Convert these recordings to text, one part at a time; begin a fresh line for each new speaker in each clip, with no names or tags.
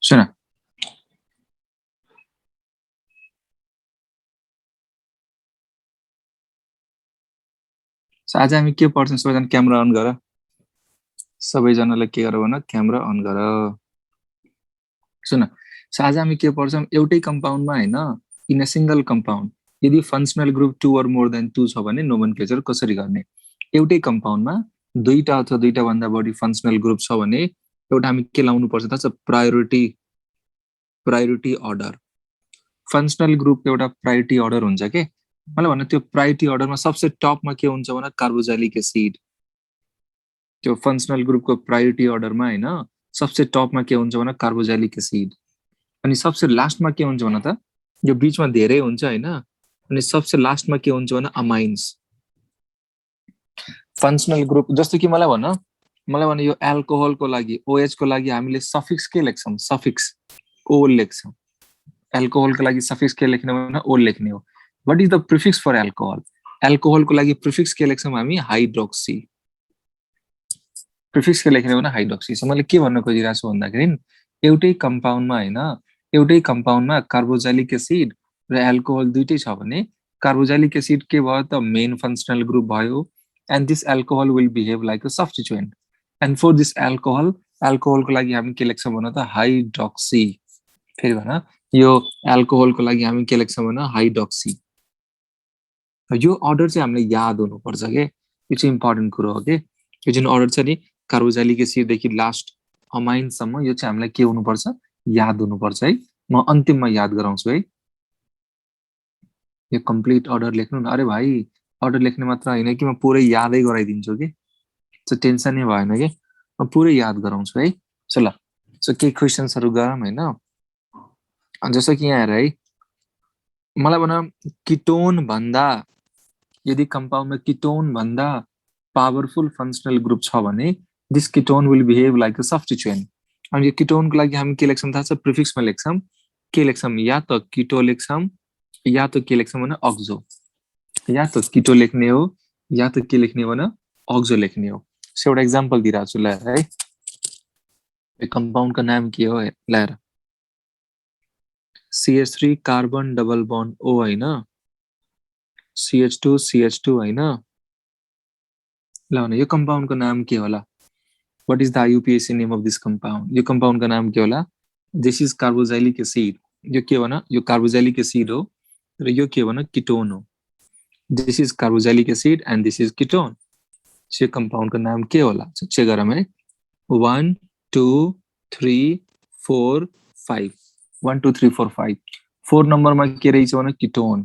सुन आज हामी के पढ्छौँ सबैजना क्यामेरा अन गर सबैजनालाई के गर भन क्यामेरा अन गर सुन आज हामी के पढ्छौँ एउटै कम्पाउन्डमा हैन इन अ सिंगल कम्पाउन्ड यदि functional group 2 or more than 2 छ भने नोमेनक्लेचर कसरी गर्ने एउटै कम्पाउन्डमा दुईटा अथवा दुईटा भन्दा बढी फंक्शनल ग्रुप छ भने एउटा हामी के लाउनु पर्छ थाहा छ प्रायोरिटी अर्डर फंक्शनल ग्रुप एउटा प्रायोरिटी अर्डर हुन्छ के मलाई भन्न त्यो प्रायोरिटी अर्डरमा सबसे टपमा के हुन्छ भने कार्बोक्सिलिक एसिड त्यो फंक्शनल ग्रुपको प्रायोरिटी अर्डरमा हैन सबसे टपमा के हुन्छ भने कार्बोक्सिलिक एसिड अनि सबसे लास्टमा के हुन्छ भने त यो बीचमा धेरै हुन्छ हैन अनि सबसे लास्टमा के हुन्छ भने अमाइन्स फंक्शनल ग्रुप जस्तो कि मलाई भन यो एल्कोहलको लागि OH को लागि हामीले सफिक्स के लेख्छौं सफिक्स O लेख्छौं एल्कोहलको लागि सफिक्स के लेख्ने भने O लेख्ने हो what is the prefix for एल्कोहलको लागि प्रिफिक्स के लेख्छौं हामी हाइड्रोक्सी प्रिफिक्स के लेख्ने भने हाइड्रोक्सी सो मैले के भन्न खोजिरहेको छु भन्दाखेरि एउटै कम्पाउन्डमा हैन एउटै कम्पाउन्डमा कार्बोक्सिलिक एसिड र एल्कोहल दुईटै छ भने कार्बोक्सिलिक एसिड के भयो त मेन फंक्शनल ग्रुप भयो and this alcohol will behave like a substituent and for this alcohol को लागि हामी के लेख्छौं भन त हाइड्रोक्सी फेरि भन यो एल्कोहल को लागि हामी के लेख्छौं भन हाइड्रोक्सी यो अर्डर चाहिँ हामीले याद हुनु पर्छ के यो चाहिँ इम्पोर्टेन्ट कुरो हो के यो जुन अर्डर छ नि कार्बोक्सिलिक एसिड देखि लास्ट अमाइन सम्म यो चाहिँ हामीलाई के हुनु पर्छ याद हुनु पर्छ है म अन्तिममा याद गराउँछु है यो कम्प्लिट अर्डर लेख्नु न अरे भाइ अर्डर लेख्ने मात्र हैन कि म पुरै यादै गराइदिन्छु के सो टेन्सन नै भएन के म पुरै याद गराउँछु है सो ल सो के क्वेशन्सहरु गरौँ हैन जस्तो कि यहाँ हेर है मलाई भन किटोन भन्दा यदि कम्पाउन्डमा किटोन भन्दा पावरफुल फंक्शनल ग्रुप छ भने this ketone will behave like a substituent अनि यो किटोनको लागि हामी के लेख्छौं थाहा छ प्रिफिक्समा लेख्छौं के लेख्छौं या त किटो लेख्छौं या त के लेख्छौं भने अक्सो या त किटो लेख्ने हो या त के लेख्ने हो भने अक्सो लेख्ने हो सो एउटा एक्जाम्पल दिइराछु छु ल है यो कम्पाउन्डको नाम के हो ल हेर CH3 carbon double bond O हैन CH2 हैन ल भने यो कम्पाउन्डको नाम के होला what is the IUPAC name of this compound यो कम्पाउन्डको नाम के होला दिस इज कार्बोक्सिलिक एसिड यो के भन यो कार्बोक्सिलिक एसिड हो र यो के भन किटोन हो this is carboxylic acid and this is ketone so कम्पाउन्डको नाम के होला चेक गरौँ है 1 2 3 4 5 1 2 3 4 5 4 नम्बरमा के रहेछ भने किटोन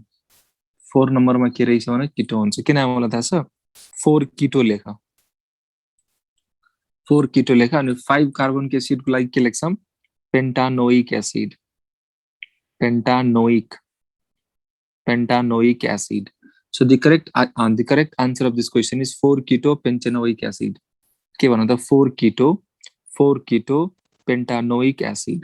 4 नम्बरमा के रहेछ भने किटोन चाहिँ के नाम होला थाहा छ 4 किटो लेख 4 किटो लेख अनि 5 कार्बन के एसिड को लागि के लेख्छौं pentanoic acid pentanoic acid so the correct answer of this question is 4 keto pentanoic acid के भन त 4 keto pentanoic acid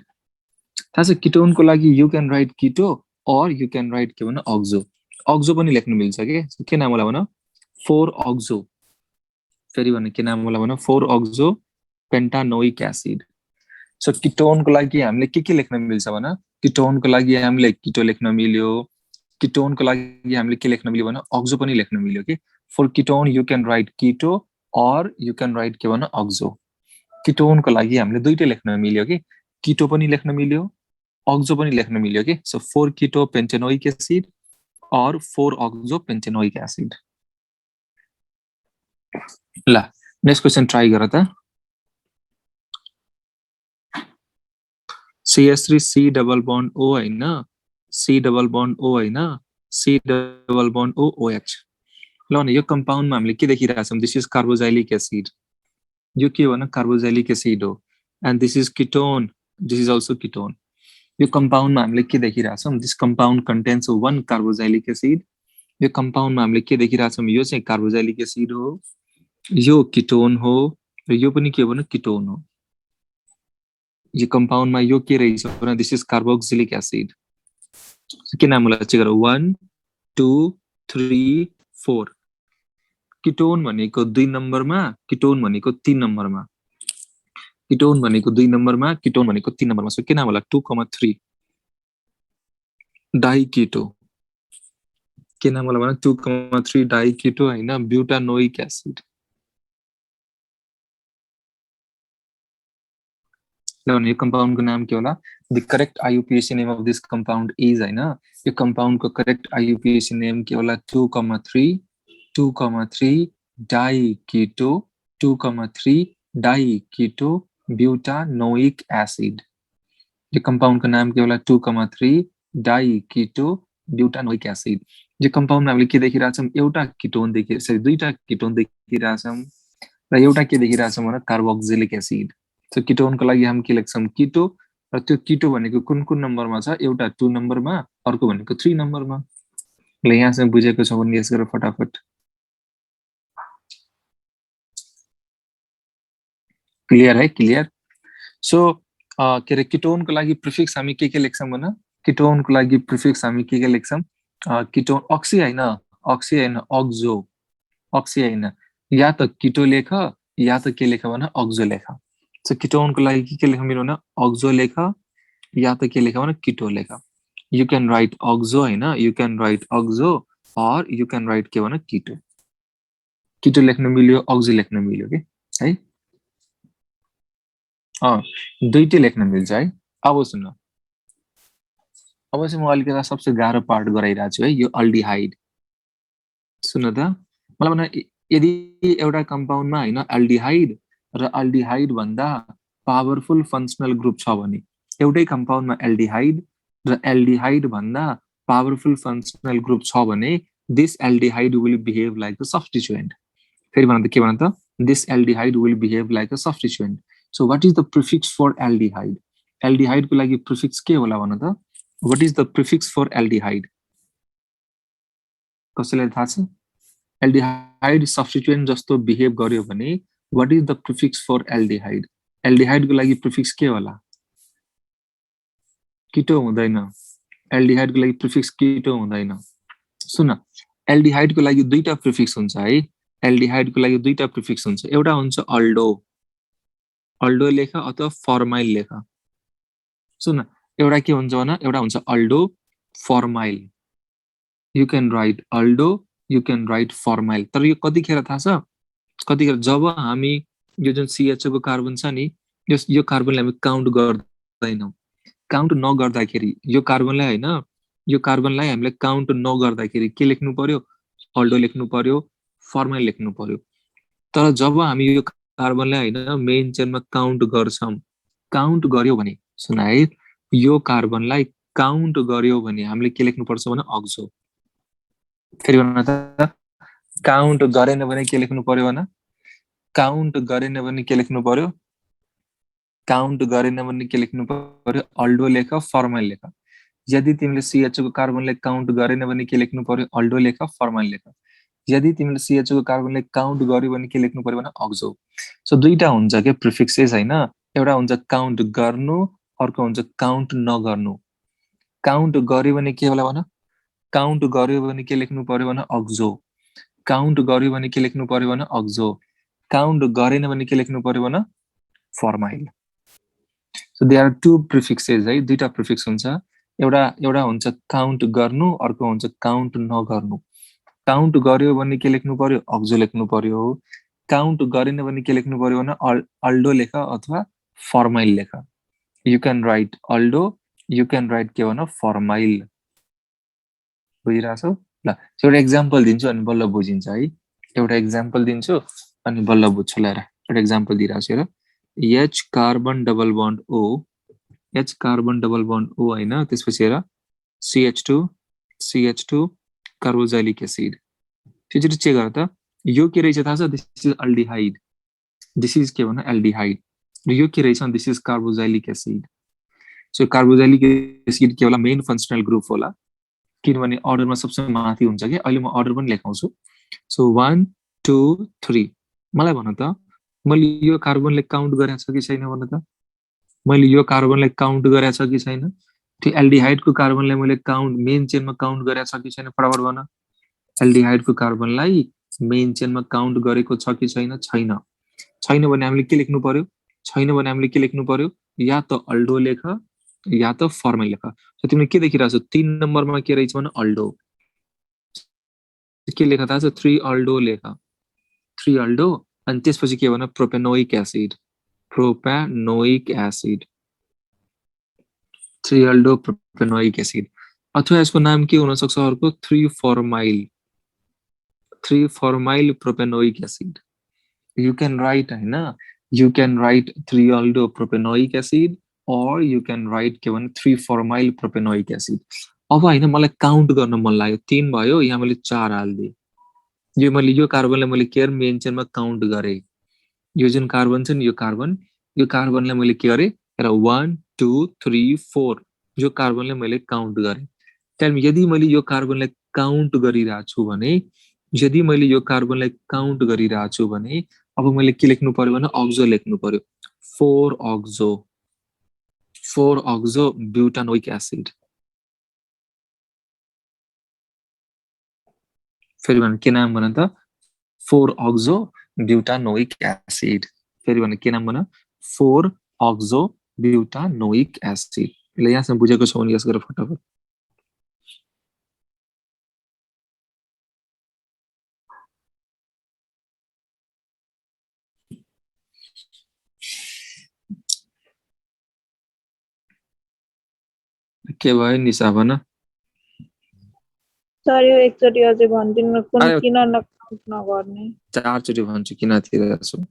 थाहा छ किटोन को लागि you can write keto or you can write के भन अक्सो पनि लेख्न मिल्छ के नाम होला भन 4 अक्सो फेरि भन के नाम होला भन 4 अक्सो पेन्टानोइक एसिड सो किटोन को लागि हामीले के लेख्न मिल्छ भन किटोन को लागि हामीले किटो लेख्न मिल्यो किटोन को लागि हामीले के लेख्न मिल्यो भने अक्सो पनि लेख्न मिल्यो कि for ketone you can write keto or you can right के भन अक्सो किटोन को लागि हामीले दुईटै लेख्न मिल्यो कि किटो पनि लेख्न मिल्यो अक्सो पनि लेख्न मिल्यो कि सो 4 किटो पेन्टेनोइक एसिड और 4 अक्सो पेन्टेनोइक एसिड ल नेक्स्ट क्वेशन ट्राई गर त CH3 C double bond O हैन C डबल बन्ड O हैन C double bond O OH ल भने यो कम्पाउन्डमा हामीले के देखिरहेछौं दिस इज कार्बोक्सिलिक एसिड यो के भन कार्बोक्सिलिक एसिड हो and this is ketone this is also ketone यो कम्पाउन्डमा हामीले के देखिरहेछौं this compound contains 1 carboxylic acid यो कम्पाउन्डमा हामीले के देखिरहेछौं यो चाहिँ कार्बोक्सिलिक एसिड हो यो कीटोन हो र यो पनि के भन कीटोन हो यो कम्पाउन्डमा यो के रहेछ भने दिस इज कार्बोक्सिलिक एसिड के नाम होला चेक गर 1 2 3 4 कीटोन भनेको 2 नम्बरमा कीटोन भनेको 3 नम्बरमा किटोन भनेको 2 नम्बरमा, किटोन भनेको 3 नम्बरमा। सो के नाम होला? 2,3 डाइकीटो। के नाम होला भने 2,3 डाइकीटो हैन, ब्युटानोइक एसिड। यो कंपाउंड को नाम के होला? The correct IUPAC name of this compound is हैन, यो कंपाउंड को करेक्ट आईयूपीएसी नेम के होला 2,3 डाइकीटो 2,3 डाइकीटो ब्यूटानोइक एसिड। यो कंपाउंड को नाम के होला 2,3 डाइकीटो ब्यूटानोइक एसिड। यो कंपाउंड हामीले के देखिरहेछौं? एउटा किटोन सरी दुईटा किटोन देखिरहेछौं र एउटा के देखिरहेछौं भने कार्बोक्सिलिक एसिड। सो किटोन को लागि हामी के लेख्छौं? किटो। र त्यो किटो भनेको कुन कुन नम्बरमा छ? एउटा 2 नम्बरमा, अर्को भनेको 3 नम्बरमा। ल यहाँसम्म बुझेको छ भने यस गरेर फटाफट। क्लियर है? क्लियर। सो के रे किटोन को लागि प्रिफिक्स हामी के लेख्छौं भने? किटोन को लागि प्रिफिक्स हामी के लेख्छौं? किटोन अक्सी हैन, अक्सी हैन, अक्सो। अक्सी हैन, या त किटो लेख या त के लेख भने अक्सो लेख। सो किटोन को लागि के लेख्नु मिल्यो भने अक्सो लेख या त के लेख भने किटो लेख। यू कैन राइट अक्सो हैन, यू कैन राइट अक्सो और यू कैन राइट के भने किटो। किटो लेख्न मिल्यो, अक्सो लेख्न मिल्यो के है? दुईटै लेख्न मिल्छ है। अब सुन, अब चाहिँ म अलिकति सबसे गाह्रो पार्ट गराइरहेको छु है, यो अल्डिहाइड। सुन त, मलाई भन यदि एउटा कम्पाउन्डमा हैन अल्डिहाइड र अल्डिहाइड भन्दा पावरफुल फंक्शनल ग्रुप छ भने, एउटै कम्पाउन्डमा एल्डिहाइड र एल्डिहाइड भन्दा पावरफुल फंक्शनल ग्रुप छ भने this aldehyde will behave like a substituent. फेरि भन त के भन त? This aldehyde will behave like a substituent. So what is the prefix for aldehyde? Aldehyde को लागि प्रिफिक्स के होला भन त? What is the prefix for aldehyde? कसैलाई थाहा छ? एल्डिहाइड सब्स्टिट्युएन्ट जस्तो बिहेभ गर्यो भने what is the prefix for aldehyde? Aldehyde को लागि प्रिफिक्स के होला? किटो हुँदैन। एल्डिहाइड को लागि प्रिफिक्स किटो हुँदैन। सुन, एल्डिहाइड को लागि दुईटा प्रिफिक्स हुन्छ है। एल्डिहाइड को लागि दुईटा प्रिफिक्स हुन्छ। एउटा हुन्छ अल्डो, अल्डो लेख अथवा फर्माइल लेख। सुन, एउटा के हुन्छ भने एउटा हुन्छ aldo formyl. You can write aldo, you can write formyl. तर यो कतिखेर थाहा छ? कतिखेर जब हामी यो जुन CHO को कार्बन छ नि, यो कार्बनलाई हामी काउन्ट गर्दैनौं। काउन्ट नगर्दाखेरि यो कार्बनलाई हैन, यो कार्बनलाई हामीले काउन्ट नगर्दाखेरि के लेख्नु पर्यो? अल्डो लेख्नु पर्यो, फर्माइल लेख्नु पर्यो। तर जब हामी यो कार्बनलाई हैन मेन चेनमा काउन्ट गर्छौं, काउन्ट गर्यो भने सुन है, यो कार्बनलाई काउन्ट गर्यो भने हामीले के लेख्नु पर्छ भने अक्सो। फेरि भन्न त, काउन्ट गरेन भने के लेख्नु पर्यो भने? काउन्ट गरेन भने के लेख्नु पर्यो? काउन्ट गरेन भने के लेख्नु पर्यो? अल्डो लेख, फर्माइल लेख। यदि तिमीले CHO को कार्बनलाई काउन्ट गरेन भने के लेख्नु पर्यो? अल्डो लेख, फर्माइल लेख। यदि तिमीले CHO को कार्बनलाई काउन्ट गर्यो भने के लेख्नु पर्यो भने अक्सो। सो दुईटा हुन्छ के प्रिफिक्सेस हैन? एउटा हुन्छ काउन्ट गर्नु, अर्को हुन्छ काउन्ट नगर्नु। काउन्ट गर्यो भने के होला भन? काउन्ट गर्यो भने के लेख्नु पर्यो भने अक्सो। काउन्ट गर्यो भने के लेख्नु पर्यो भने अक्सो। काउन्ट गरेन भने के लेख्नु पर्यो भने formyl. So there are two prefixes है, दुईटा प्रिफिक्स हुन्छ। एउटा हुन्छ काउन्ट गर्नु, अर्को हुन्छ काउन्ट नगर्नु। काउन्ट गर्यो भने के लेख्नु पर्यो? अक्सो लेख्नु पर्यो। काउन्ट गरेन भने के लेख्नु पर्यो भने अल्डो लेख अथवा फर्माइल लेख। You can write aldo, you can write के भन फर्माइल। बुझिरहेछौ? ल एउटा एक्जाम्पल दिन्छु अनि बल्ल बुझिन्छ है। एउटा एक्जाम्पल दिन्छु अनि बल्ल बुझ्छु। ल एउटा एक्जाम्पल दिइरहेछु हेर। H carbon double bond O, H carbon double bond O हैन, त्यसपछि हेर CH2 कार्बोक्सिलिक एसिड। त्यसरी चेक गर त, यो के रहेछ थाहा छ? This is aldehyde, this is के भन एल्डिहाइड, र यो के रहेछ? This is carboxylic acid. So carboxylic acid के होला? मेन फंक्शनल ग्रुप होला, किनभने अर्डरमा सबसे माथि हुन्छ के। अहिले म अर्डर पनि लेखाउँछु। सो 1 2 3। मलाई भन त, मैले यो कार्बनलाई काउन्ट गरेको छ कि छैन भन त? मैले यो कार्बनलाई काउन्ट गरेको छ कि छैन? त्यो एल्डिहाइडको कार्बनलाई मैले काउन्ट मेन चेनमा काउन्ट गरेको छ कि छैन? फटाफट भन। एल्डिहाइडको कार्बनलाई मेन चेनमा काउन्ट गरेको छ कि छैन? छैन। छैन भने हामीले के लेख्नु पर्यो? छैन भने हामीले के लेख्नु पर्यो, या त अल्डो लेख या त फर्माइल लेख। सो तिमीले के देखिरहेछौ, 3 नम्बरमा के रहेछ भने अल्डो, के लेख थाहा छ, 3 अल्डो लेख, 3 अल्डो, अनि त्यसपछि के भन, propanoic acid, propanoic acid, 3 aldo propanoic acid. अथवा यसको नाम के हुन सक्छ अर्को, 3 formyl, 3 formyl propanoic acid. You can write हैन, you can write 3 aldo propanoic acid or you can write के भन्छ 3 formyl propanoic acid। अब हैन मलाई काउन्ट गर्न मन लाग्यो, 3 भयो, यहाँ मैले 4 हाल्दिए, यो मैले यो कार्बनलाई मैले केयर मेन चेनमा काउन्ट गरे, यो जुन कार्बन छ नि यो कार्बनलाई मैले के गरे र 1 2 3 4 यो कार्बनलाई मैले काउन्ट गरे। त्यहाँदेखि यदि मैले यो कार्बनलाई काउन्ट गरिरहेको छु भने, यदि मैले यो कार्बनलाई काउन्ट गरिरहेको छु भने अब मैले के लेख्नु पर्यो भने अक्सो लेख्नु पर्यो, 4 अक्सो, 4 अक्सो ब्युटानोइक एसिड। फेरि भन के नाम भन त, 4 अक्सो ब्युटानोइक एसिड। फेरि भन के नाम भन, 4 अक्सो ब्युटानोइक एसिड। ल यहाँसम्म बुझेको छौ नि, यस गरेर फटाफट। के भयो निशा भन।
सर यो एकचोटि अझै भन्दिनु कुन किन नकाउन्ट नगर्ने।
4 चोटि भन्छु किन थिरहेछु।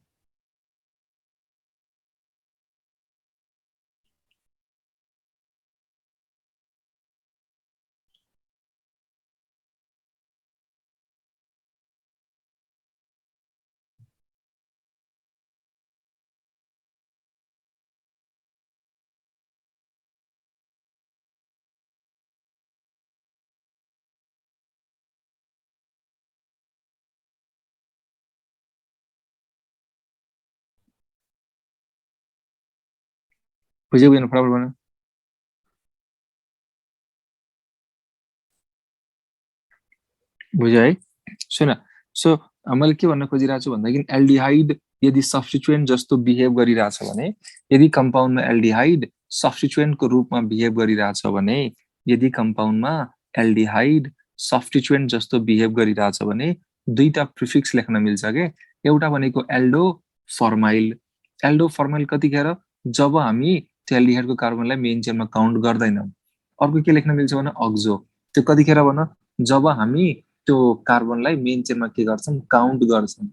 बुझ्यो कि फटाफट भन। बुझ्यो है। सुन, सो मैले के भन्न खोजिरहेको छु भन्दाखेरि एल्डिहाइड यदि सब्स्टिट्युएन्ट जस्तो बिहेभ गरिरहेछ भने, यदि कम्पाउन्डमा एल्डिहाइड सब्स्टिट्युएन्टको रूपमा बिहेभ गरिरहेछ भने, यदि कम्पाउन्डमा एल्डिहाइड सब्स्टिट्युएन्ट जस्तो बिहेभ गरिरहेछ भने दुईटा प्रिफिक्स लेख्न मिल्छ के। एउटा भनेको एल्डो फर्माइल। एल्डो फर्माइल कतिखेर, जब हामी त्यो एल्डिहाइडको कार्बनलाई मेन चेनमा काउन्ट गर्दैनौँ। अर्को के लेख्न मिल्छ भने अक्सो, त्यो कतिखेर भन, जब हामी त्यो कार्बनलाई मेन चेनमा के गर्छौँ, काउन्ट गर्छौँ।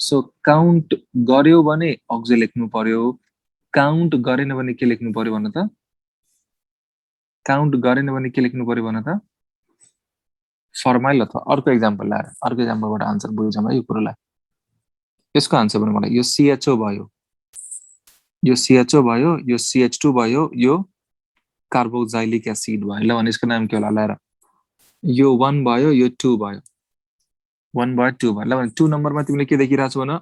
सो काउन्ट गर्यो भने अक्सो लेख्नु पर्यो, काउन्ट गरेन भने के लेख्नु पर्यो भन त, काउन्ट गरेन भने के लेख्नु पर्यो भन त, फर्माइल। अथवा अर्को एक्जाम्पल ल्याएर अर्को एक्जाम्पलबाट आन्सर बुझ्छौँ है यो कुरोलाई। यसको आन्सर भने मलाई यो CHO भयो, यो CHO भयो, यो CH2 भयो, यो कार्बोक्सिलिक एसिड भयो। ल भने यसको नाम के होला ल्याएर, यो 1 भयो, यो 2 भयो, 1 भयो 2 भयो। ल भने 2 नम्बरमा तिमीले के देखिरहेछौ भन,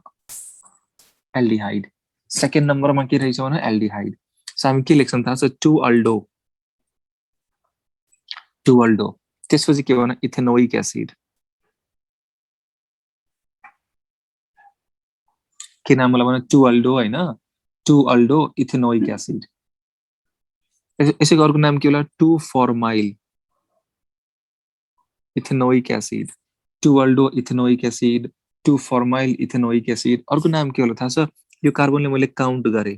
एल्डिहाइड। सेकेन्ड नम्बरमा के रहेछ भन, एल्डिहाइड। सो हामी के लेख्छौँ थाहा छ, 2 अल्डो, 2 अल्डो। त्यसपछि के भन, इथेनोइक एसिड। के नाम होला भन, 2 अल्डो हैन, 2 अल्डो इथेनोइक एसिड। यसैको अर्को नाम के होला, 2 formyl ethanoic acid, 2 aldo ethanoic acid, 2 formyl ethanoic acid. अर्को नाम के होला थाहा छ, यो कार्बनले मैले काउन्ट गरे।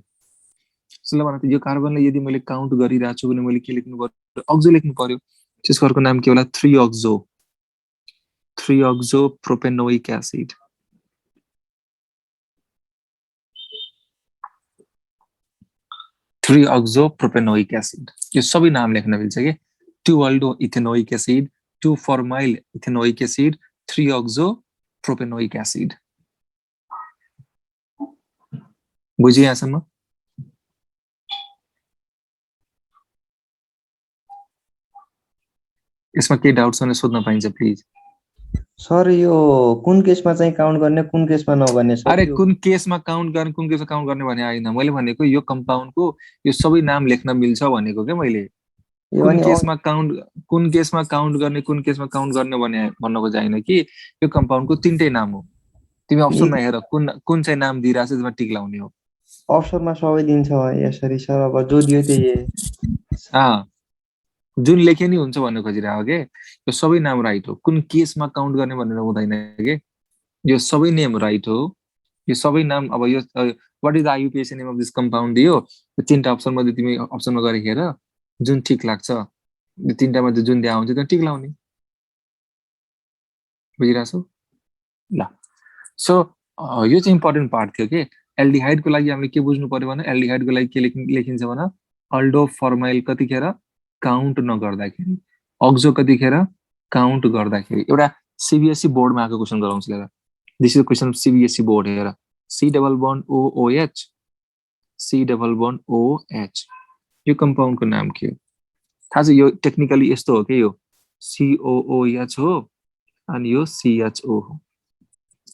सो ल भन यो कार्बनलाई यदि मैले काउन्ट गरिरहेको छु भने मैले के लेख्नु पर्यो, अक्सो लेख्नु पर्यो। त्यसको अर्को नाम के होला, 3 oxo, 3 oxo propanoic acid. Three oxo propanoic acid. यो सबै नाम लेख्न मिल्छ के, 2 aldo ethanoic acid, 2 formyl ethanoic acid, 3 oxo propanoic acid. बुझ्यो यहाँसम्म? यसमा केही डाउट छ भने सोध्न पाइन्छ प्लिज।
सर यो कुन केसमा चाहिँ काउन्ट गर्ने कुन केसमा नगर्ने सर?
अरे कुन केसमा काउन्ट गर्ने कुन केसमा काउन्ट गर्ने भने आइन, मैले भनेको यो कम्पाउन्डको यो सबै नाम लेख्न मिल्छ भनेको के मैले। कुन केसमा काउन्ट गर्ने कुन केसमा काउन्ट गर्ने भने भन्नको चाहिँ कि यो कम्पाउन्डको 3टै नाम हो। तिमी अप्सनमा हेर कुन चाहिँ नाम दिइराछ त्यसमा टिक लाउने हो।
अप्सनमा सबै दिन्छ यसरी सर, अब जो दियो त्यही
जुन लेखे नि हुन्छ भन्नु खोजिरहेको के, यो सबै नाम राइट हो, कुन केसमा काउन्ट गर्ने भनेर हुँदैन के, यो सबै नेम राइट हो, यो सबै नाम। अब यो what is the IUPAC name of this compound दियो, यो तीनटा अप्सन मध्ये तिमी अप्सनमा गरेर हेर जुन ठीक लाग्छ, यो तीनटा मध्ये जुन दिया हुन्छ त्यो ठीक लाउने, बुझिरहेछौ ल। सो यो चाहिँ इम्पोर्टेन्ट पार्ट थियो के। एल्डिहाइडको लागि हामीले के बुझ्नु पर्यो भने, एल्डिहाइडको लागि के लेखिन्छ भने अल्डो फर्माइल कतिखेर काउन्ट नगर्दाखेरि, अक्सो कतिखेर काउन्ट गर्दाखेरि। एउटा सीबीएसई बोर्डमा आएको क्वेसन गराउँछु हेर, this is question CBSE board हेर, C double bond OOH, C double bond OH, यो कम्पाउन्डको नाम के हो थाहा छ? यो टेक्निकली यस्तो हो कि यो सीओओएच हो अनि यो सीएचओ हो।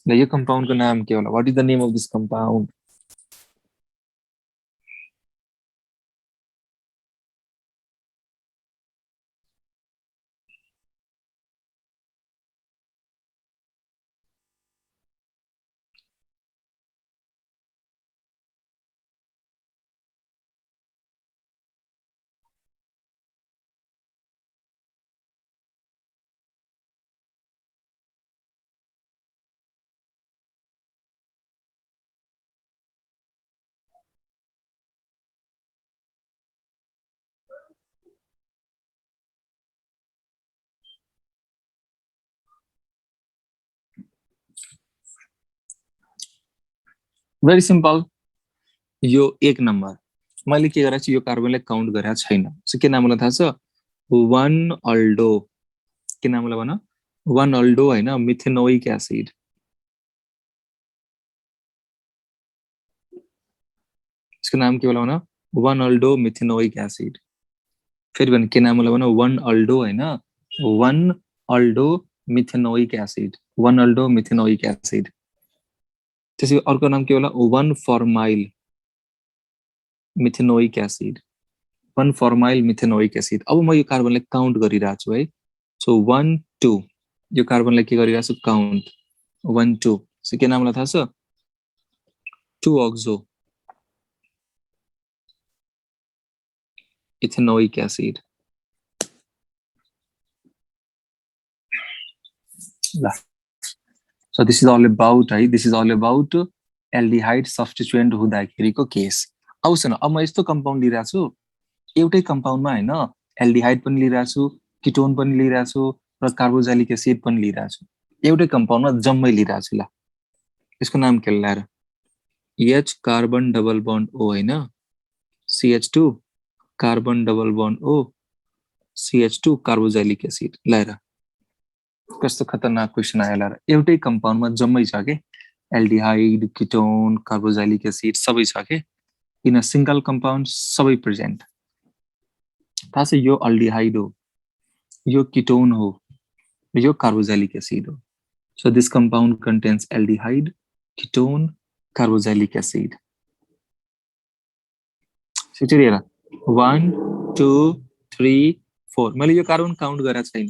ल यो कम्पाउन्डको नाम के होला? What is the name of this compound? Very simple, यो एक नम्बर मैले के गरेको छु, यो कार्बनलाई काउन्ट गरेको छैन। सो के नाम होला थाहा छ? 1 अल्डो। के नाम होला भन? 1 अल्डो हैन, मिथेनोइक एसिड। इसको नाम के होला भन? 1 अल्डो मिथेनोइक एसिड। फेरि भने के नाम होला भन? 1 अल्डो हैन, 1 अल्डो मिथेनोइक एसिड, 1 अल्डो मिथेनोइक एसिड। त्यसै अर्को नाम के होला? 1 फर्माइल मिथेनोइक एसिड, 1 फर्माइल मिथेनोइक एसिड। अब म यो कार्बनलाई काउन्ट गरिरहेको छु है। सो 1 2, यो कार्बनलाई के गरिरहेको छु? काउन्ट 1 2। सो के नाम होला थाहा छ? 2 अक्सो इथेनोइक एसिड। ल so this is all about है, this is all about aldehyde substituent हुँदाखेरिको केस। अब सुन, अब म यस्तो कम्पाउन्ड लिइरहेको छु, एउटै कम्पाउन्डमा हैन एल्डिहाइड पनि लिइरहेको छु, किटोन पनि लिइरहेको छु र कार्बोक्सिलिक एसिड पनि लिइरहेको छु, एउटै कम्पाउन्डमा जम्मै लिइरहेको छु। ल यसको नाम के होला? एच कार्बन डबल बन्ड ओ हैन, CH2 कार्बन डबल बन्ड ओ, CH2 कार्बोक्सिलिक एसिड। ल हेर कस्तो खतरनाक क्वेसन आयो। ल एउटै कम्पाउन्डमा जम्मै छ के, एल्डिहाइड, किटोन, कार्बोक्सिलिक एसिड सबै छ के, इन अ सिंगल कम्पाउन्ड सबै प्रेजेन्ट। थाहा छ यो एल्डिहाइड हो, यो किटोन हो, यो कार्बोक्सिलिक एसिड हो। So this compound contains aldehyde, ketone, carboxylic acid. सिचुरी हेर 1 2 3 4, मैले यो कार्बन काउन्ट गरेको छैन।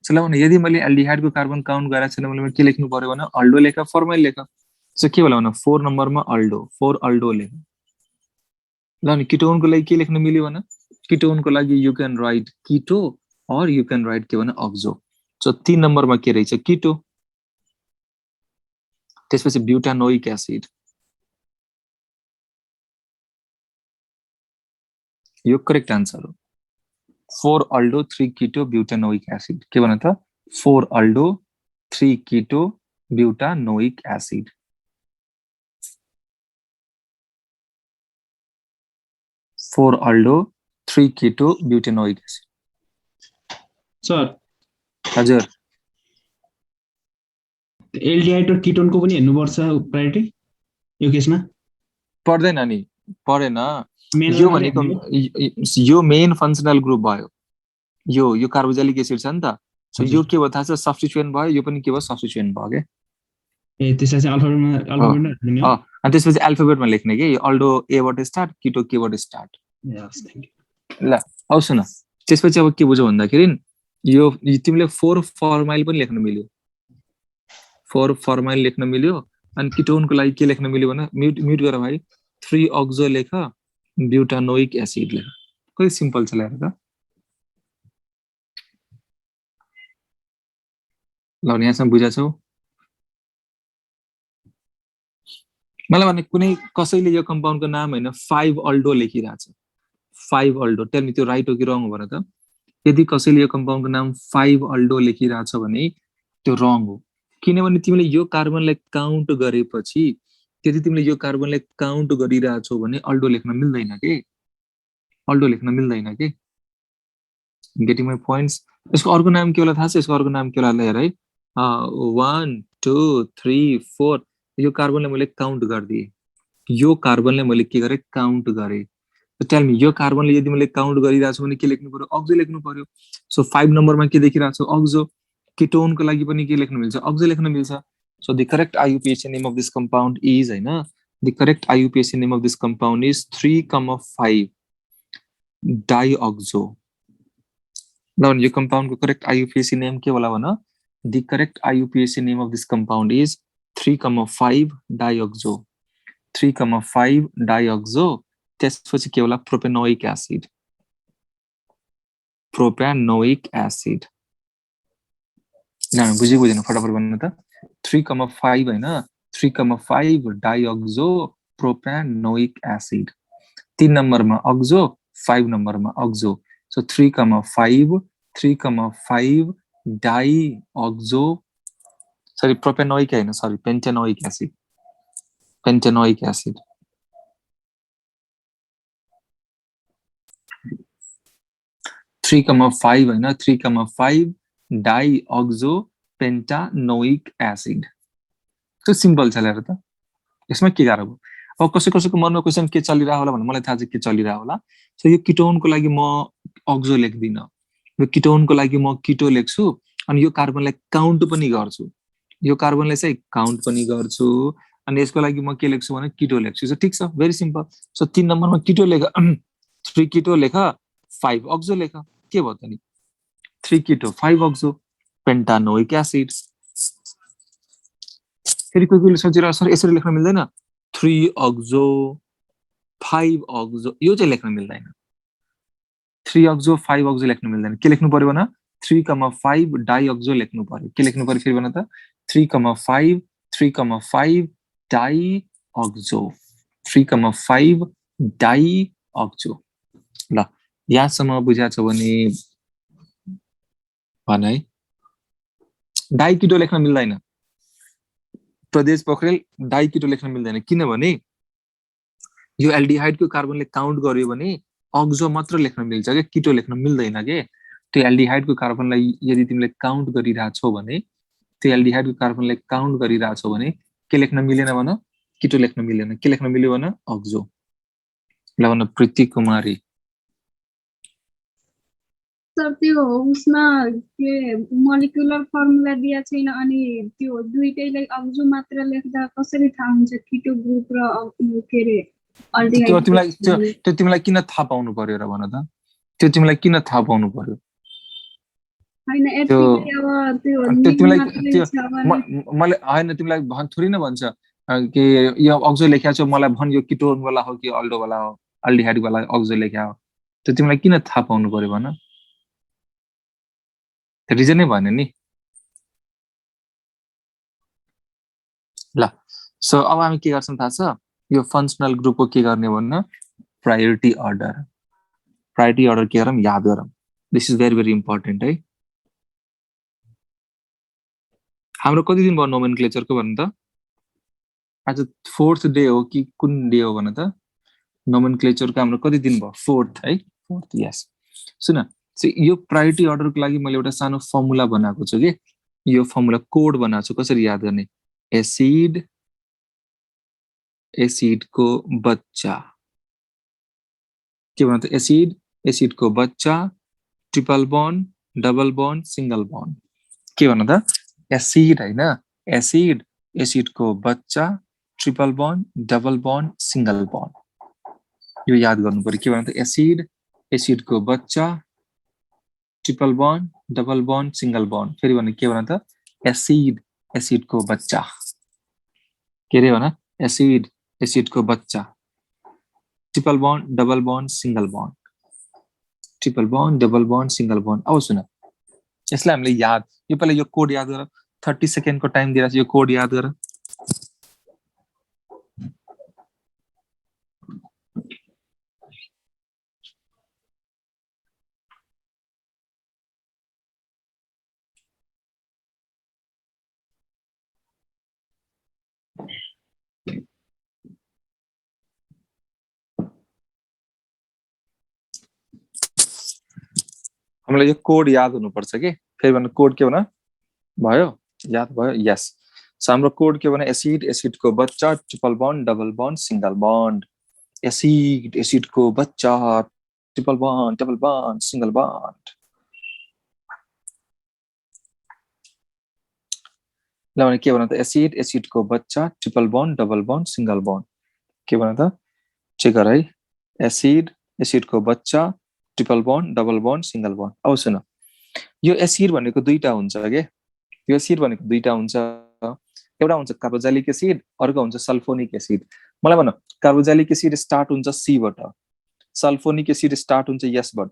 चलो भने यदि मैले एल्डिहाइडको कार्बन काउन्ट गरेको छैन भने के लेख्नु पर्यो भने अल्डो लेख, फर्माइल लेख। सो के होला भने 4 नम्बरमा अल्डो, 4 अल्डो लेख। ल अनि किटोनको लागि के लेख्न मिल्यो भने, किटोनको लागि you can write keto or you can right के भने अक्सो। सो 3 नम्बरमा के रहेछ? किटो। त्यसपछि ब्युटानोइक एसिड, यो करेक्ट आन्सर हो। 4 अल्डो 3 किटो ब्युटानोइक एसिड। के भन त? 4 अल्डो 3 किटो ब्युटानोइक एसिड। फोर अल्डो 3 किटो ब्युटेनोइक एसिड।
सर
हजुर
एल्डिहाइड र किटोनको पनि हेर्नुपर्छ प्रायोरिटी यो केसमा?
पर्दैन नि, परेन।
मेन
यो
मात्रै
भनेको
हेर्ने।
यो मेन फङ्सनल ग्रुप भयो। यो कार्बोक्सिलिक एसिड छ नि त, सो यो के भयो थाहा छ? सब्स्टिट्युएन्ट भयो, यो पनि के भयो? सब्स्टिट्युएन्ट भयो के।
ए त्यसलाई चाहिँ अल्फाबेटमा हेर्ने हो?
अनि त्यसपछि अल्फाबेटमा लेख्ने के, अल्डो एबाट स्टार्ट, किटो केबाट स्टार्ट। ल अब सुन, त्यसपछि अब के बुझ्यौ भन्दाखेरि यो तिमीले 4 फर्माइल पनि लेख्न मिल्यो, 4 फर्माइल लेख्न मिल्यो। अनि किटोनको लागि के लेख्न मिल्यो भने म्युट गर भाइ, 3 अक्सो लेख ब्यूटानोइक एसिड लेख कति सिम्पल छ हेर त ल यहाँसम्म बुझाछौ मलाई भने कुनै कसैले यो कम्पाउन्डको नाम हैन 5 अल्डो लेखिरहेछ 5 अल्डो टेल मी त्यो राइट हो कि रङ हो भन त यदि कसैले यो कम्पाउन्डको नाम 5 अल्डो लेखिरहेछ भने त्यो रङ हो किनभने तिमीले यो कार्बनलाई काउन्ट गरेपछि यदि तिमीले यो कार्बनलाई काउन्ट गरिरहेछौ भने अल्डो लेख्न मिल्दैन के अल्डो लेख्न मिल्दैन के गेटिङ माई पोइन्ट्स यसको अर्को नाम के होला थाहा छ यसको अर्को नाम के होला हेर है 1 2 3 4 यो कार्बनलाई मैले काउन्ट गरिदिए यो कार्बनलाई मैले के गरे काउन्ट गरे टेल मी यो कार्बनले यदि मैले काउन्ट गरिरहेछु भने के लेख्नु पर्यो अक्सो लेख्नु पर्यो सो 5 नम्बरमा के देखिरहेको छ अक्सो कीटोनको लागि पनि के लेख्न मिल्छ अक्सो लेख्न मिल्छ so the correct IUPAC name of this compound is हैन the correct IUPAC name of this compound is 3,5 dioxo ल यो कम्पाउन्डको करेक्ट IUPAC नेम के होला भन the correct IUPAC name of this compound is 3,5 dioxo 3,5 dioxo त्यसपछि के होला प्रोपेनोइक एसिड ना बुझि बुझेन फटाफट भन्नु त 3,5 हैन 3,5 डाइअक्सो प्रोपेनोइक एसिड 3 नम्बरमा अक्सो 5 नम्बरमा अक्सो सो 3,5 डाइअक्सो सरी प्रोपेनोइक हैन सरी पेन्टेनोइक एसिड 3,5 हैन 3,5 डाइअक्सो पेन्टानोइक एसिड त्यो सिम्पल छ हेर त यसमा के गाह्रो भयो अब कसैको मनमा क्वेशन के चलिरहेको होला भने मलाई थाहा छ के चलिरहेको होला सो यो किटोनको लागि म अक्सो लेख्दिन यो किटोनको लागि म किटो लेख्छु अनि यो कार्बनलाई काउन्ट पनि गर्छु यो कार्बनलाई चाहिँ काउन्ट पनि गर्छु अनि यसको लागि म के लेख्छु भने किटो लेख्छु सो ठीक छ भेरी सिम्पल सो 3 नम्बरमा किटो लेख 3 किटो लेख 5 अक्सो लेख के भयो त नि 3 किटो 5 अक्सो पेन्टानोइक एसिड फेरि कोही सोचिरहेको सर यसरी लेख्न मिल्दैन 3 अक्सो 5 अक्सो यो चाहिँ लेख्न मिल्दैन 3 अक्सो 5 अक्सो लेख्न मिल्दैन के लेख्नु पर्यो भन 3,5 डाइअक्सो लेख्नु पर्यो के लेख्नु पर्यो फेरि भन त 3,5 डाइअक्सो 3,5 डाइअक्सो ल यहाँसम्म बुझाएको छ भने भन है डाइकिटो लेख्न मिल्दैन प्रदेश पोखरेल डाइकिटो लेख्न मिल्दैन किनभने यो एल्डिहाइडको कार्बनले काउन्ट गर्यो भने अक्सो मात्र लेख्न मिल्छ के किटो लेख्न मिल्दैन के त्यो एल्डिहाइडको कार्बनलाई यदि तिमीले काउन्ट गरिरहेछौ भने त्यो एल्डिहाइडको कार्बनलाई काउन्ट गरिरहेछौ भने के लेख्न मिलेन भन किटो लेख्न मिलेन के लेख्न मिल्यो भन अक्सो ल भन प्रीति कुमारी
सर त्यो उसमा के मोलिकुलर फर्मुला दिया छैन अनि त्यो दुईटैलाई अक्सो मात्र लेख्दा कसरी थाहा हुन्छ किटो ग्रुप र के रे अल्डिहाइड
त्यो तिमीलाई किन थाहा पाउनु पर्यो र भन त त्यो तिमीलाई किन थाहा पाउनु पर्यो
हैन यतिकै अब त्यो
तिमीलाई मैले हैन तिमीलाई भन थोरै न भन्छ कि यो अक्सो लेख्या छ मलाई भन यो किटोन वाला हो कि अल्डो वाला हो अल्डिहाइड वाला अक्सो लेख्या हो त्यो तिमीलाई किन थाहा पाउनु पर्यो भन रिजनै भएन नि ल सो अब हामी के गर्छौं थाहा छ यो फंक्शनल ग्रुपको के गर्ने भन्न प्रायोरिटी अर्डर के गरौँ याद गरौँ दिस इज भेरी इम्पोर्टेन्ट है हाम्रो कति दिन भयो नोमेनक्लेचरको भन्न त आज 4th डे हो कि कुन डे हो भन्न त नोमेनक्लेचरको हाम्रो कति दिन भयो 4th है 4th यस सुन यो प्रायोरिटी अर्डरको लागि मैले एउटा सानो फर्मुला बनाएको छु के यो फर्मुला कोड बनाएको छु कसरी याद गर्ने एसिडको बच्चा के भन्छ एसिडको बच्चा triple bond double bond single bond के भन्न त एसिड हैन एसिडको बच्चा triple bond double bond single bond यो याद गर्नु पर्यो के भन्छ त एसिडको बच्चा triple bond double bond single bond फेरि भने के भन्न त एसिडको बच्चा के रे भन एसिडको बच्चा triple bond double bond single bond triple bond double bond single bond अब सुन यसलाई हामीले याद यो पहिला यो कोड याद गर 30 सेकेन्ड को टाइम दिएर यो कोड याद गर हामीलाई यो कोड याद हुनुपर्छ के फेरि भन्नु कोड के भन भयो याद भयो यस सो हाम्रो कोड के भन एसिड को बच्चा triple bond double bond single bond acid को बच्चा triple bond double bond single bond ल भने के भन त एसिड को बच्चा triple bond double bond single bond के भन त चेक गर है एसिड को बच्चा triple bond double bond single bond अब सुन यो एसिड भनेको दुईटा हुन्छ के यो एसिड भनेको दुईटा हुन्छ एउटा हुन्छ कार्बोक्सिलिक एसिड अर्को हुन्छ सल्फोनिक एसिड मलाई भन कार्बोक्सिलिक एसिड स्टार्ट हुन्छ सी बाट सल्फोनिक एसिड स्टार्ट हुन्छ एस बाट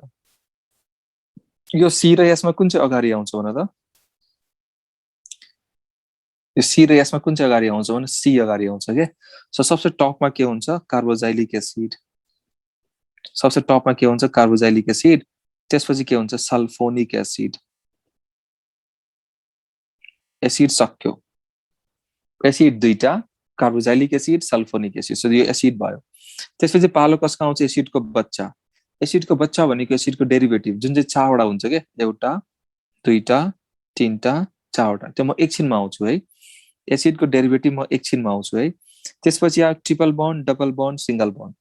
यो सी र एस मा कुन चाहिँ अगाडि आउँछ भन त यो सी र एस मा कुन चाहिँ अगाडि आउँछ भने सी अगाडि आउँछ के सो सबसे टपमा के हुन्छ कार्बोक्सिलिक एसिड सबसे टपमा के हुन्छ कार्बोक्सिलिक एसिड त्यसपछि के हुन्छ सल्फोनिक एसिड एसिड सक्यो एसिड दुईटा carboxylic acid sulfonic acid so यो एसिड भयो त्यसपछि पालो कसको आउँछ एसिडको बच्चा भनेको एसिडको डेरिभेटिभ जुन चाहिँ चारवटा हुन्छ के एउटा दुईटा तीनटा चारवटा त्यो म एकछिनमा आउँछु है एसिडको डेरिभेटिभ म एकछिनमा आउँछु है त्यसपछि आ triple bond double bond single bond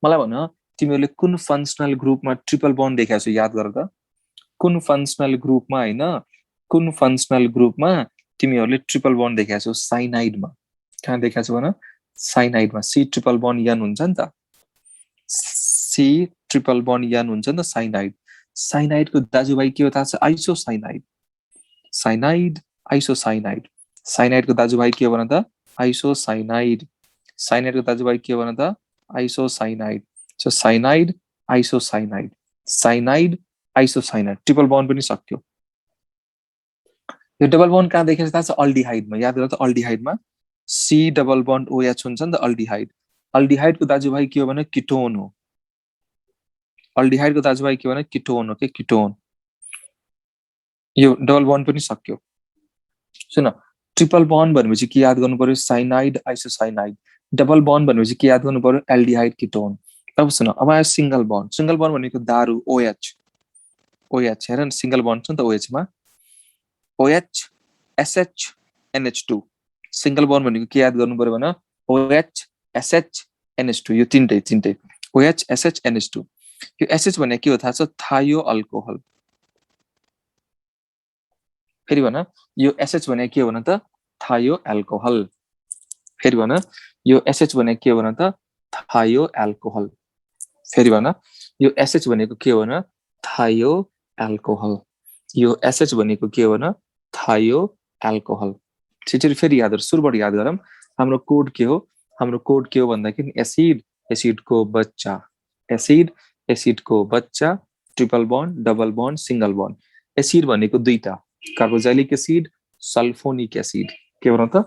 मलाई भन तिमीहरुले कुन फंक्शनल ग्रुपमा ट्रिपल बॉन्ड देखाएको छ याद गर त कुन फंक्शनल ग्रुपमा हैन कुन फंक्शनल ग्रुपमा तिमीहरुले ट्रिपल बॉन्ड देखाएको छौ साइनाइडमा कहाँ देखाएको छ भन साइनाइडमा सी ट्रिपल बॉन्ड एन हुन्छ नि त सी ट्रिपल बॉन्ड एन हुन्छ नि त साइनाइड साइनाइडको दाजुभाइ के हो थाहा छ आइसोसाइनाइड साइनाइड आइसोसाइनाइड साइनाइडको दाजुभाइ के हो भन त आइसोसाइनाइड साइनाइडको दाजुभाइ के हो भन त isocyanide so cyanide isocyanide triple bond पनि सक्यो यो डबल बॉन्ड कहाँ देखेछ थाहा छ अल्डिहाइडमा याद गर त अल्डिहाइडमा सी डबल बॉन्ड ओएच हुन्छ नि त अल्डिहाइडको दाजुभाइ के हो भने किटोन हो अल्डिहाइडको दाजुभाइ के हो भने किटोन हो के किटोन यो डबल बॉन्ड पनि सक्यो सुन ट्रिपल बॉन्ड भनेपछि के याद गर्नु पर्यो साइनाइड आइसोसाइनाइड डबल बॉन्ड भनेपछि के याद गर्नु पर्यो एल्डिहाइड किटोन अब सुन अब आयो सिंगल बॉन्ड भनेको दारू ओएच हेर न सिंगल बॉन्ड छ नि त ओएच मा ओएच एसएच एनएच2 सिंगल बॉन्ड भनेको के याद गर्नु पर्यो भने ओएच एसएच एनएच2 यो तीनटै ओएच एसएच एनएच2 यो एसएच भने के हो थाहा छ थायो अल्कोहल फेरि भन यो एसएच भने के हो भन त थायो अल्कोहल फेरि भन यो एसएच भने के हो भन त थायो अल्कोहल फेरि भन यो एसएच भनेको के हो भन थायो अल्कोहल यो एसएच भनेको के हो भन थायो अल्कोहल छिटो फेरि याद गर सुरुबाट याद गरौँ हाम्रो कोड के हो भन्दाखेरि एसिडको बच्चा एसिडको बच्चा triple bond double bond single bond acid भनेको दुईटा कार्बोक्सिलिक एसिड सल्फोनिक एसिड के भन त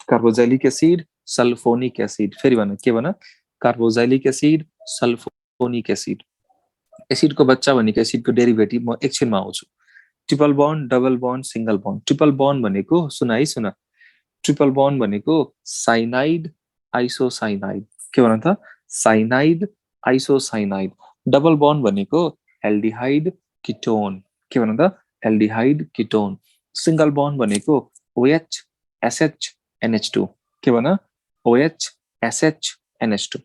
कार्बोक्सिलिक एसिड सल्फोनिक एसिड फेरि भन के भन कार्बोक्सिलिक एसिड सल्फोनिक एसिड एसिडको बच्चा भनेको एसिडको डेरिभेटिभ म एकछिनमा आउँछु triple bond double bond single bond triple bond भनेको सुन ट्रिपल बॉन्ड भनेको साइनाइड आइसोसाइनाइड के भन त साइनाइड आइसोसाइनाइड डबल बॉन्ड भनेको एल्डिहाइड किटोन के भन त एल्डिहाइड किटोन सिंगल बॉन्ड भनेको OH SH NH2 के भन OH SH NH2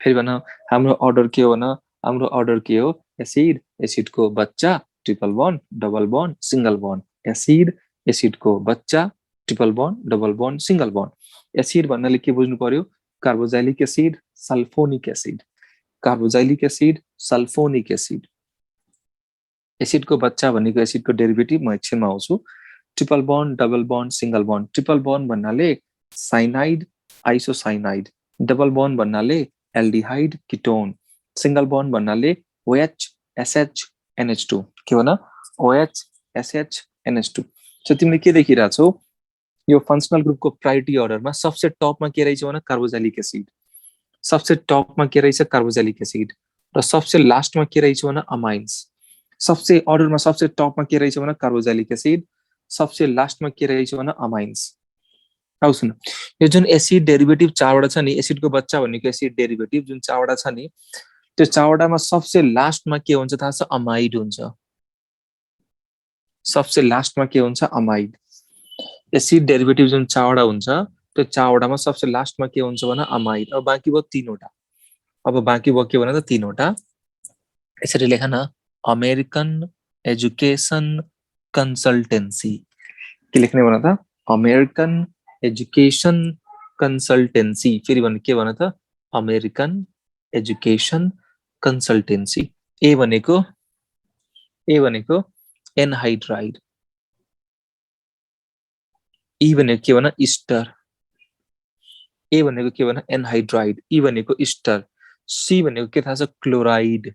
फेरि भन हाम्रो अर्डर के हो भन हाम्रो अर्डर के हो एसिडको बच्चा triple bond double bond single bond एसिडको बच्चा triple bond double bond single bond acid भन्नाले के बुझ्नु पर्यो कार्बोक्सिलिक एसिड सल्फोनिक एसिड एसिडको बच्चा भनेको एसिडको डेरिभेटिभ म एकछिनमा आउँछु triple bond double bond single bond triple bond भन्नाले साइनाइड आइसोसाइनाइड, डबल बन्ड भन्नाले एल्डिहाइड किटोन, सिंगल बन्ड भन्नाले OH SH NH2 के भन OH SH NH2। सो तिमीले के देखिरहेछौ यो फंक्शनल ग्रुपको प्रायोरिटी अर्डरमा सबसे टपमा के रहेछ भने कार्बोक्सिलिक एसिड, सबसे टपमा के रहेछ कार्बोक्सिलिक एसिड र सबसे लास्टमा के रहेछ भने अमाइन्स। सबसे अर्डरमा सबसे टपमा के रहेछ भने कार्बोक्सिलिक एसिड, सबसे लास्टमा के रहेछ भने अमाइन्स। अब सुन, यो जुन एसिड डेरिभेटिभ चारवटा छ नि, एसिडको बच्चा भनेको एसिड डेरिभेटिभ जुन चारवटा छ नि, त्यो चारवटामा सबसे लास्टमा के हुन्छ थाहा छ? अमाइड हुन्छ। सबसे लास्टमा के हुन्छ? अमाइड। एसिड डेरिभेटिभ जुन चारवटा हुन्छ त्यो चारवटामा सबसे लास्टमा के हुन्छ भने अमाइड। अब बाँकी भयो तीनवटा। अब बाँकी भयो के भने त तीनवटा। यसरी लेख न, अमेरिकन एजुकेसन कन्सल्टेन्सी। के लेख्ने भन त? American education consultancy. फेरि भने के भन त? American education consultancy. ए भनेको एनहाइड्राइड, ई भनेको के भन? इस्टर। ए भनेको के भन? एनहाइड्राइड, ई भनेको इस्टर, सी भनेको के थाहा छ? क्लोराइड।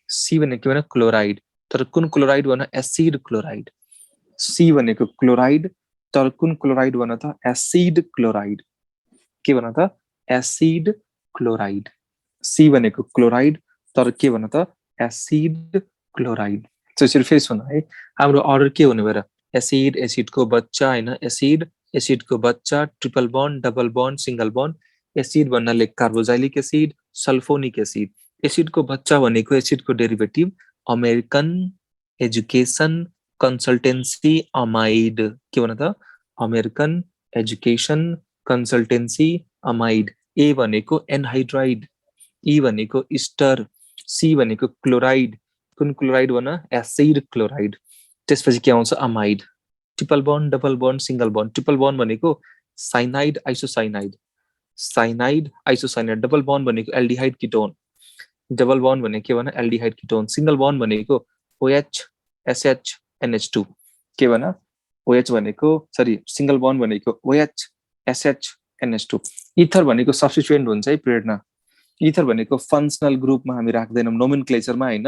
सी भनेको के भन? क्लोराइड। तर कुन क्लोराइड भन? Acid chloride. सी भनेको क्लोराइड, तर कुन क्लोराइड भन त? Acid chloride. के भन त? Acid chloride. सी भनेको क्लोराइड, तर के भन त? Acid chloride. त्यसरी फेरि सुन है, हाम्रो अर्डर के हुने भएर? एसिड, एसिडको बच्चा हैन, एसिड, एसिडको बच्चा, triple bond, double bond, single bond. Acid भन्नाले कार्बोक्सिलिक एसिड, सल्फोनिक एसिड। एसिडको बच्चा भनेको एसिडको derivative American education consultancy amide. के भन त? American education consultancy amide. A भनेको एनहाइड्राइड, ई भनेको इस्टर, सी भनेको क्लोराइड। कुन क्लोराइड भन? Acid chloride. त्यसपछि के आउँछ? Amide. Triple bond, double bond, single bond. Triple bond भनेको cyanide isocyanide, cyanide isocyanide. Double bond भनेको एल्डिहाइड किटोन, डबल बन्ड भनेको के भन? Aldehyde ketone. सिंगल बन्ड भनेको OH SH NH2। के भन? OH भनेको सरी सिंगल बन्ड भनेको OH SH NH2। इथर भनेको सब्स्टिट्युएन्ट हुन्छ है पिरियडमा। इथर भनेको फंक्शनल ग्रुपमा हामी राख्दैनौँ, नोमेनक्लेचरमा हैन।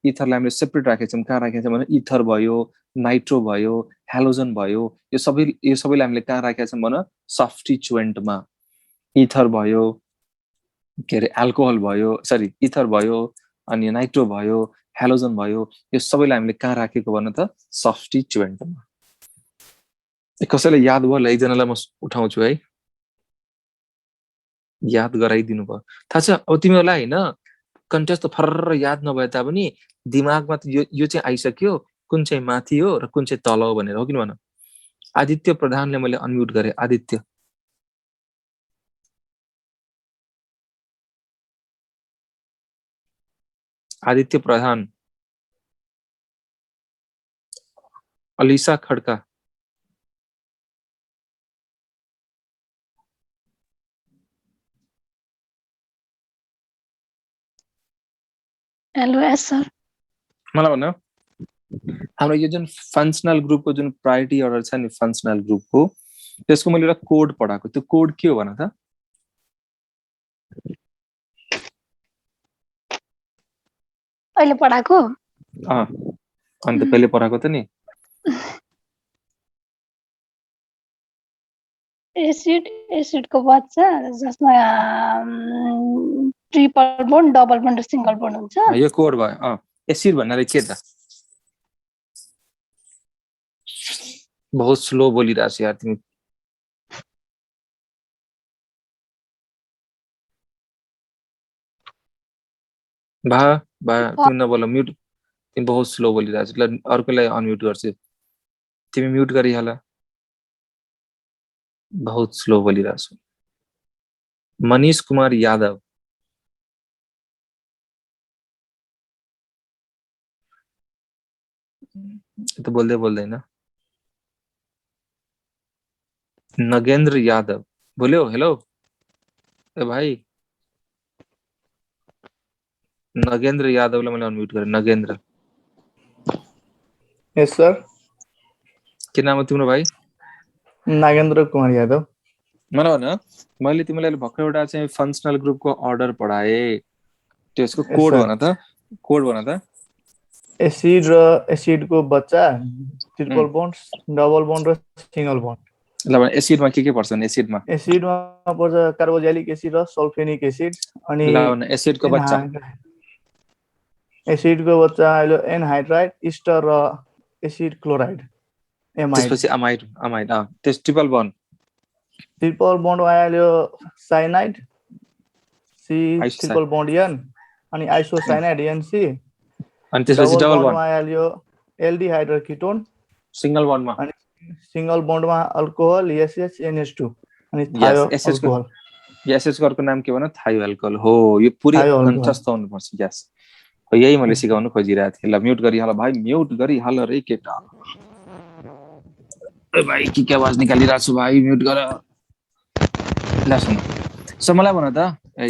इथरलाई हामीले सेपरेट राखेका छौँ। कहाँ राखेका छौँ भने इथर भयो, नाइट्रो भयो, हेलोजन भयो, यो सबैलाई हामीले कहाँ राखेका छौँ भन? सब्स्टिट्युएन्टमा। इथर भयो, के अरे एल्कोहल भयो, सरी इथर भयो, अनि नाइट्रो भयो, हेलोजन भयो, यो सबैलाई हामीले कहाँ राखेको भन त? सब्स्टिट्युएन्टमा। कसैलाई याद भयो? एकजनालाई म उठाउँछु है, याद गराइदिनु भयो। थाहा छ अब तिमीहरूलाई हैन, कन्टेक्स्ट त फर्र याद नभए तापनि दिमागमा त यो चाहिँ आइसक्यो, कुन चाहिँ माथि हो र कुन चाहिँ तल हो भनेर, हो कि भन? आदित्य प्रधानले मैले अनम्युट गरे। Aditya, Aditya Pradhan. Alisa Khadka,
hello yes sir.
मलाई भन, हाम्रो यो जुन फंक्शनल ग्रुपको जुन प्रायोरिटी अर्डर छ नि, फंक्शनल ग्रुपको, त्यसको मैले एउटा कोड पढाएको। त्यो कोड के हो भन त?
अहिले पढाएको?
अनि त पहिले पढाएको त नि।
एसिड, एसिडको बच्चा जसमा ट्रिपल बन्ड, डबल बन्ड र सिंगल बन्ड हुन्छ।
यो कोड भयो। एसिड भन्नाले के त? बहुत स्लो बोलिरहेछ यार तिमी। तिमी नबोल, म्युट। तिमी बहुत स्लो बोलिरहेछ। ल अर्कोलाई अनम्युट गर्छु। तिमी म्युट गरिहाल। बहुत स्लो बोलिरहेछ। मनीष कुमार यादव, तो बोल्दै बोल्दैन। नगेंद्र यादव बोल्यो। हेलो ए भाइ, नगेंद्र यादवलाई मैले अनम्युट गरेँ। नगेंद्र,
यस सर।
के नाम हो तिम्रो भाइ?
नागेंद्र कुमार यादव।
मलाई भन मैले तिमीलाई भर्खर एउटा चाहिँ फङ्सनल ग्रुपको अर्डर पढाए त्यसको कोड भन त
एसिड र एसिडको बच्चा ट्रिपल बन्ड डबल बन्ड र सिंगल बन्ड
ल भने एसिडमा के पर्छन् एसिडमा
पर्छ कार्बोक्सिलिक एसिड र सल्फ्युरिक एसिड अनि
ल भने एसिडको बच्चा
अहिले एनहाइड्राइड इस्टर र एसिड क्लोराइड एमाइड
त्यसपछि अमाइड त्यस ट्रिपल बन्डमा
आयो cyanide C triple bond N अनि आइसोसाइनाइड एनसी
अनि त्यसपछि डबल बन्ड
आयो एल्डिहाइड र कीटोन
सिंगल बन्डमा
अनि सिंगल बन्डमा अल्कोहल SHNH2 अनि थायो अल्कोहल
एसएच को नाम के भन थायो अल्कोहल हो यो पुरै कन्चस्त हुनु पर्छ यस हो यही मैले सिकाउन खोजिरहेको थिएँ ल म्युट गरिहाल भाइ म्युट गरिहाल रे केटा ए भाइ के आवाज निकालिरहेको छु भाइ म्युट गर ल सुन सो मलाई भन त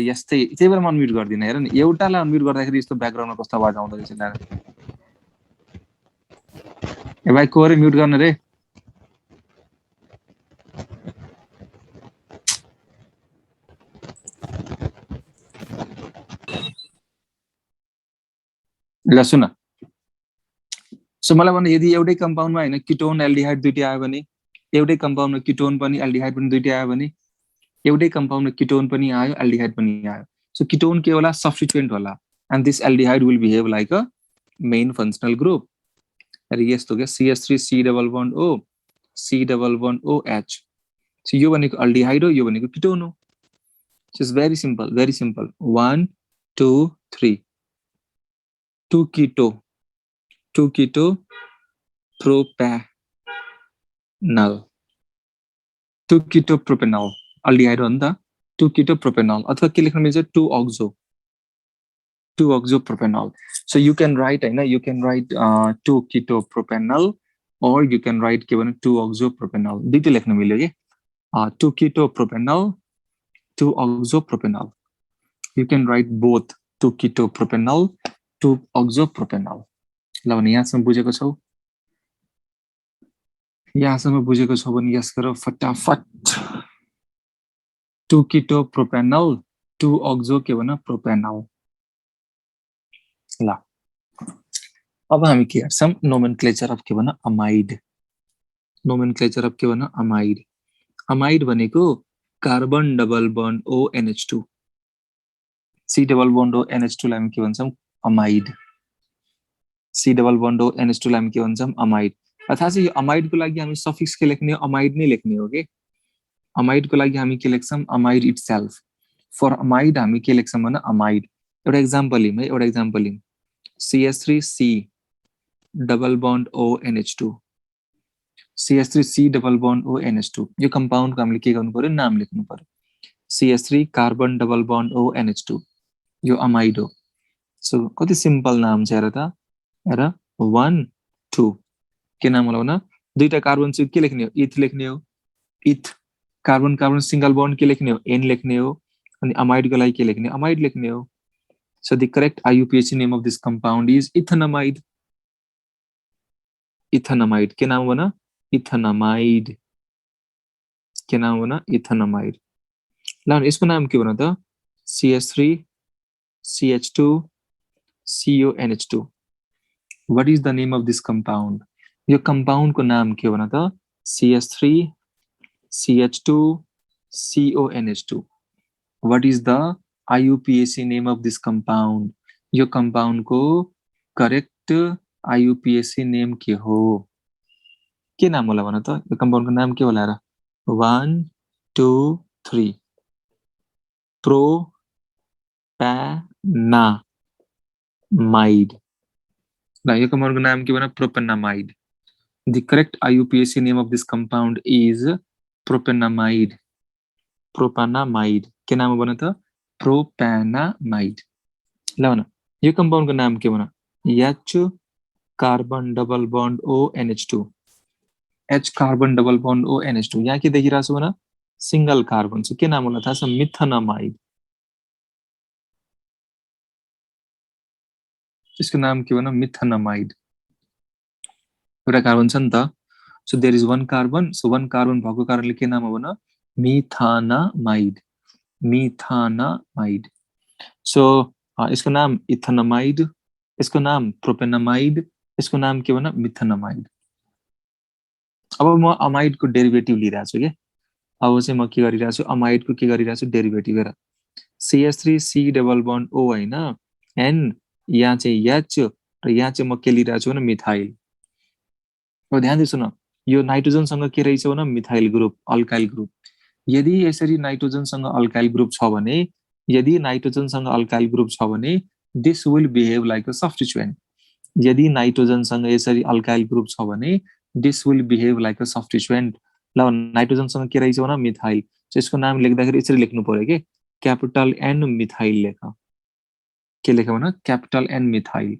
यस्तै त्यही भएर म म्युट गर्दिन हेर नि एउटालाई अनम्युट गर्दाखेरि यस्तो ब्याकग्राउन्डमा कस्तो आवाज आउँदो रहेछ ए भाइ को रे म्युट गर्न रे ल सुन सो मलाई भन्नु यदि एउटै कम्पाउन्डमा हैन कीटोन एल्डिहाइड दुईटै आयो भने एउटै कम्पाउन्डमा कीटोन पनि एल्डिहाइड पनि दुईटै आयो भने एउटै कम्पाउन्डमा कीटोन पनि आयो एल्डिहाइड पनि आयो सो कीटोन के होला सब्स्टिट्युएन्ट होला and this aldehyde will behave like a main functional group अरे यस्तो के CH3 C double bond O C double bond OH so यो भनेको एल्डिहाइड हो यो भनेको कीटोन हो so it's very simple 1 2 3 2 keto propanol 2 keto propanol aldehyde हो नि त 2 keto propanol अथवा के लेख्न मिल्छ 2 oxo propanol so you can write 2 keto propanol or you can write के भने 2 oxo propanol दुईटै लेख्न मिल्यो के 2 keto propanol 2 oxo propanol you can write both 2 keto propanol 2 oxo propanol ल भने यहाँसम्म बुझेको छौ भने यस गर फटाफट 2 keto propanol 2 oxo के भन propanol ल अब हामी के गर्छौं नोमेनक्लेचर अफ के भन अमाइड अमाइड भनेको carbon double bond ONH2 C double bond ONH2 लाई हामी के भन्छौं amide C double bond ONH2 लाई हामी के भन्छौं अमाइड अथवा चाहिँ यो अमाइड को लागि हामी सफिक्स के लेख्ने हो अमाइड नै लेख्ने हो के अमाइड को लागि हामी के लेख्छौं अमाइड इटसेल्फ फर अमाइड हामी के लेख्छौं भने अमाइड एउटा एक्जाम्पल लिम CH3C double bond ONH2 CH3C double bond ONH2 यो कम्पाउन्ड को हामीले के गर्नु पर्यो नाम लेख्नु पर्यो CH3 carbon double bond ONH2 यो अमाइड हो सो कति सिम्पल नाम छ हेर त हेर 1 2 के नाम होला भन दुईटा कार्बन चाहिँ के लेख्ने हो इथ लेख्ने हो इथ कार्बन कार्बन सिंगल बन्ड के लेख्ने हो N लेख्ने हो अनि अमाइड को लागि के लेख्ने अमाइड लेख्ने हो so the correct IUPAC name of this compound is ethanamide के नाम भन ethanamide ल यसको नाम के भन त CH3 CH2 CONH2 what is the name of this compound यो compound को नाम के भन त CH3 CH2 CONH2 what is the IUPAC name of this compound यो compound को correct IUPAC name के हो के नाम होला भन त यो compound को नाम के होला र 1 2 3 propanamide ल यो compound को नाम के भन propanamide the correct IUPAC name of this compound is propanamide के नाम भन त प्रोपेनामाइड ल भन यो कम्पाउन्ड को नाम के भन H carbon double bond ONH2 H carbon double bond ONH2 यहाँ के देखिरहेको छु भन सिंगल कार्बन छ के नाम होला थाहा छ मिथानामाइड यसको नाम के भन मिथानामाइड एउटा कार्बन छ नि त so there is one carbon so one carbon भएको कारणले के नाम हो भन मिथानामाइड मिथानामाइड सो इसको नाम इथेनामाइड, इसको नाम प्रोपेनामाइड, इसको नाम के भन मिथेनामाइड। अब म अमाइड को डेरिभेटिभ लिइरहेको छु के। अब चाहिँ म के गरिरहेको छु, अमाइड को के गरिरहेको छु, डेरिभेटिभ हेर CH3 C double bond O हैन, N यहाँ चाहिँ H र यहाँ चाहिँ म के लिइरहेको छु भने मिथाइल। अब ध्यान दिनु न, यो नाइट्रोजन सँग के रहेछ भने मिथाइल ग्रुप, अल्काइल ग्रुप। यदि यसरी नाइट्रोजन सँग अल्काइल ग्रुप छ भने, यदि नाइट्रोजन सँग अल्काइल ग्रुप छ भने this will behave like a substituent. यदि नाइट्रोजन सँग यसरी अल्काइल ग्रुप छ भने this will behave like a substituent. ल नाइट्रोजन सँग के रहेछ भने मिथाइल, यसको नाम लेख्दाखेरि यसरी लेख्नु पर्यो के, क्यापिटल एन मिथाइल लेख। के लेख भने capital N methyl,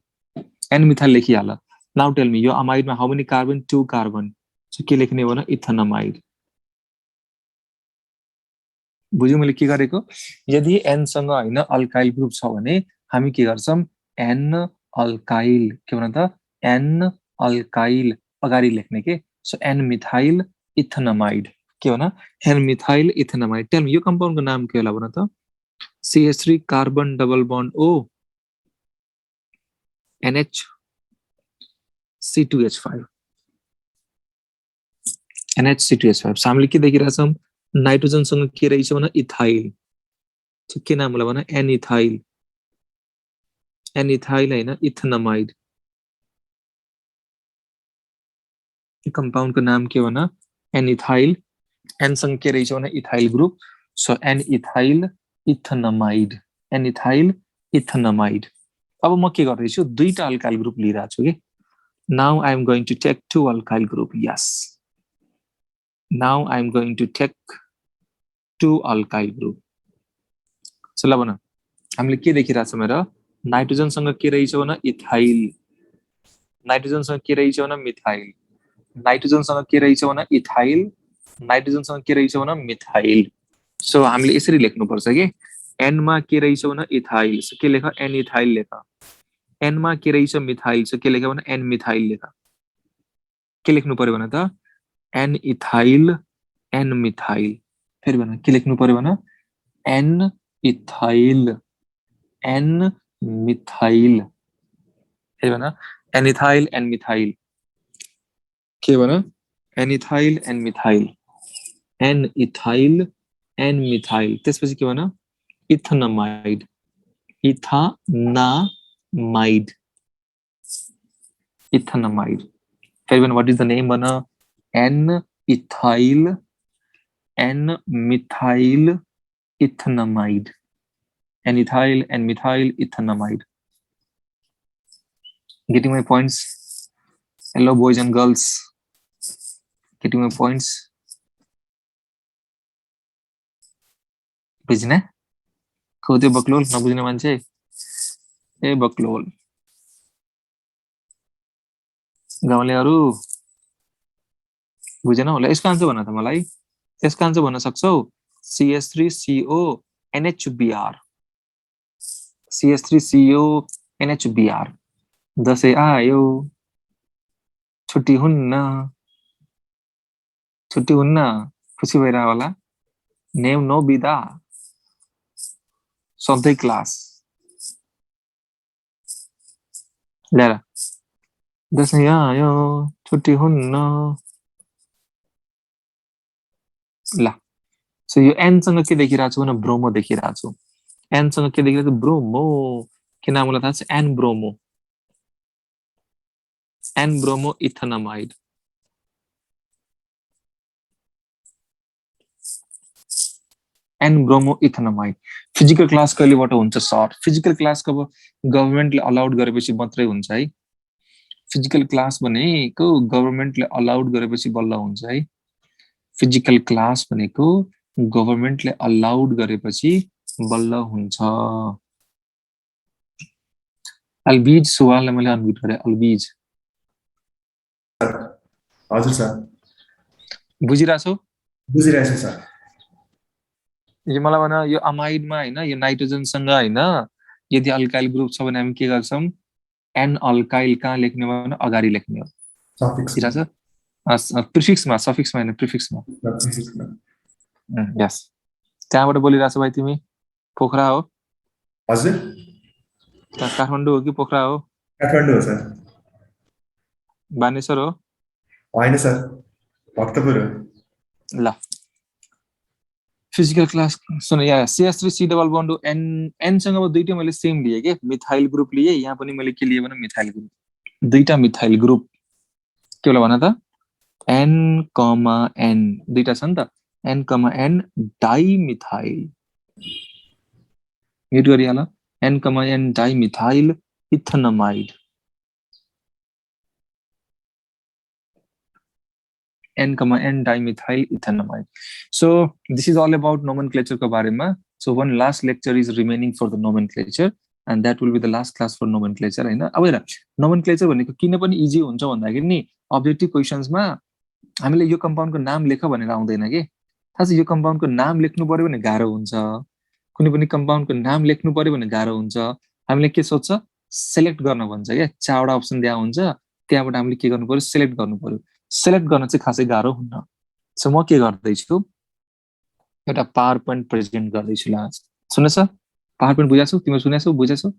N methyl लेखिहाल। नाउ टेल मी यो अमाइडमा how many carbon, 2 carbon, so के लेख्ने भने इथेनामाइड। बुझ्यौ मैले के गरेको, यदि एन सँग हैन अल्काइल ग्रुप छ भने हामी के गर्छौं, एन अल्काइल, के भन त एन अल्काइल अगाडि लेख्ने के। सो एन मिथाइल इथेनामाइड, के भन N methyl ethanamide. Tell me यो कम्पाउन्डको नाम के होला भन त, CH3 carbon double bond O NH C2H5 NH C2H5। So हामीले के देखिरहेछौं, नाइट्रोजन सँग के रहेछ भने इथाइल, के नाम होला भने एन इथाइल, एन इथाइल हैन इथेनामाइड। कम्पाउन्डको नाम के भन एन इथाइल, एन सँग के रहेछ भने ethyl group, so N ethyl ethanamide, N ethyl ethanamide. अब म के गर्दै छु, दुईटा अल्काइल ग्रुप लिइरहेको छु के। Now I am going to take 2 alkyl group, yes now I am going to take 2 alkyl group. So ल भन हामीले के देखिरहेको छौं हेर, नाइट्रोजन सँग के रहेछ भने इथाइल, नाइट्रोजन सँग के रहेछ भने मिथाइल, नाइट्रोजन सँग के रहेछ भने इथाइल, नाइट्रोजन सँग के रहेछ भने मिथाइल। सो हामीले यसरी लेख्नु पर्छ के, एन मा के रहेछ भने इथाइल, सो के लेख एन इथाइल लेख, एन मा के रहेछ मिथाइल, सो के लेख भने एन मिथाइल लेख। के लेख्नु पर्यो भने त एन इथाइल एन मिथाइल, फेरि भन के लेख्नु पर्यो भने एन इथाइल एन मिथाइल, फेरि भन एन इथाइल एन मिथाइल, के भन N ethyl N methyl, N ethyl N methyl. त्यसपछि के भन इथेनामाइड, इथानामाइड, इथेनामाइड। फेरि भन व्हाट इज द नेम भन N ethyl N methyl ethanamide, N ethyl N methyl ethanamide. Getting my points? Hello boys and girls, getting my points? बुझ्ने को त्यो बक्लोल नबुझ्ने मान्छे, ए बक्लोल गाउँलेहरू बुझेन होला। यसको आन्सर भन त मलाई, यसको आन्सर भन्न सक्छौ, CH3CO NHBr, CH3CO NHBr। Dashain आयो छुट्टी हुन्न, छुट्टी हुन्न, खुसी भइरह होला, नेम नो बिदा, सधैँ क्लास ल्याएर दसैँ आयो छुट्टी हुन्न। ल सो यो एन सँग के देखिरहेको छु भने ब्रोमो देखिरहेको छु, एन सँग के देखिरहेको छु ब्रोमो, के नाम होला थाहा छ N bromo, N bromo ethanamide. N bromo ethanamide. Physical class कहिलेबाट हुन्छ सर, फिजिकल क्लास अब गभर्नमेन्टले अलाउड गरेपछि मात्रै हुन्छ है, फिजिकल क्लास भनेको गभर्नमेन्टले अलाउड गरेपछि बल्ल हुन्छ है, फिजिकल क्लास भनेको गभर्नमेन्टले अलाउड गरेपछि बल्ल हुन्छ। अलबिज सुवाललाई मैले अनम्युट गरे, अलबिज
हजुर सर
बुझिरहेछौ,
बुझिरहेछु सर।
यो मलाई भन यो अमाइडमा हैन, यो नाइट्रोजनसँग हैन, यदि अल्काइल ग्रुप छ भने हामी के गर्छौं, एन अल्काइल कहाँ लेख्ने भने अगाडि लेख्ने हो,
सफिक्स
बुझिरहेछ, प्रिफिक्समा, सफिक्समा हैन प्रिफिक्समा। यस त्यहाँबाट बोलिरहेछौ भाइ तिमी पोखरा हो
हजुर
काठमाडौँ हो कि पोखरा हो
काठमाडौँ हो सर
बानेश्वर हो
होइन सर भक्तपुर हो
ल फिजिकल क्लास सुन यहाँ CH3 C double bond an सँग अब दुईटै मैले सेम लिए के मिथाइल ग्रुप लिए यहाँ पनि मैले के लिए भने मिथाइल ग्रुप दुईटा मिथाइल ग्रुप के होला भन त N, N दुईटा छ नि त N, N डाइमिथाइल म्युट गरिहाल N, N dimethyl ethanamide N, N dimethyl ethanamide. So this is all about nomenclature को बारेमा. So one last lecture is remaining for the nomenclature and that will be the last class for nomenclature हैन. अब हेर nomenclature भनेको किन पनि easy हुन्छ भन्दाखेरि नि अब्जेक्टिभ क्वेशन्समा हामीले यो कम्पाउन्डको नाम लेख भनेर आउँदैन के थाहा छ यो कम्पाउन्डको नाम लेख्नु पर्यो भने गाह्रो हुन्छ कुनै पनि कम्पाउन्डको नाम लेख्नु पर्यो भने गाह्रो हुन्छ हामीले के सोच्छ सिलेक्ट गर्न भन्छ के चारवटा अप्सन दिया हुन्छ त्यहाँबाट हामीले के गर्नु पर्यो सिलेक्ट गर्नु पर्यो सिलेक्ट गर्न चाहिँ खासै गाह्रो हुन्न सो म के गर्दैछु एउटा पावर पोइन्ट प्रेजेन्ट गर्दैछु ल सुनेछ पावर पोइन्ट बुझाछौ तिम्रो सुनेछौ बुझेछौ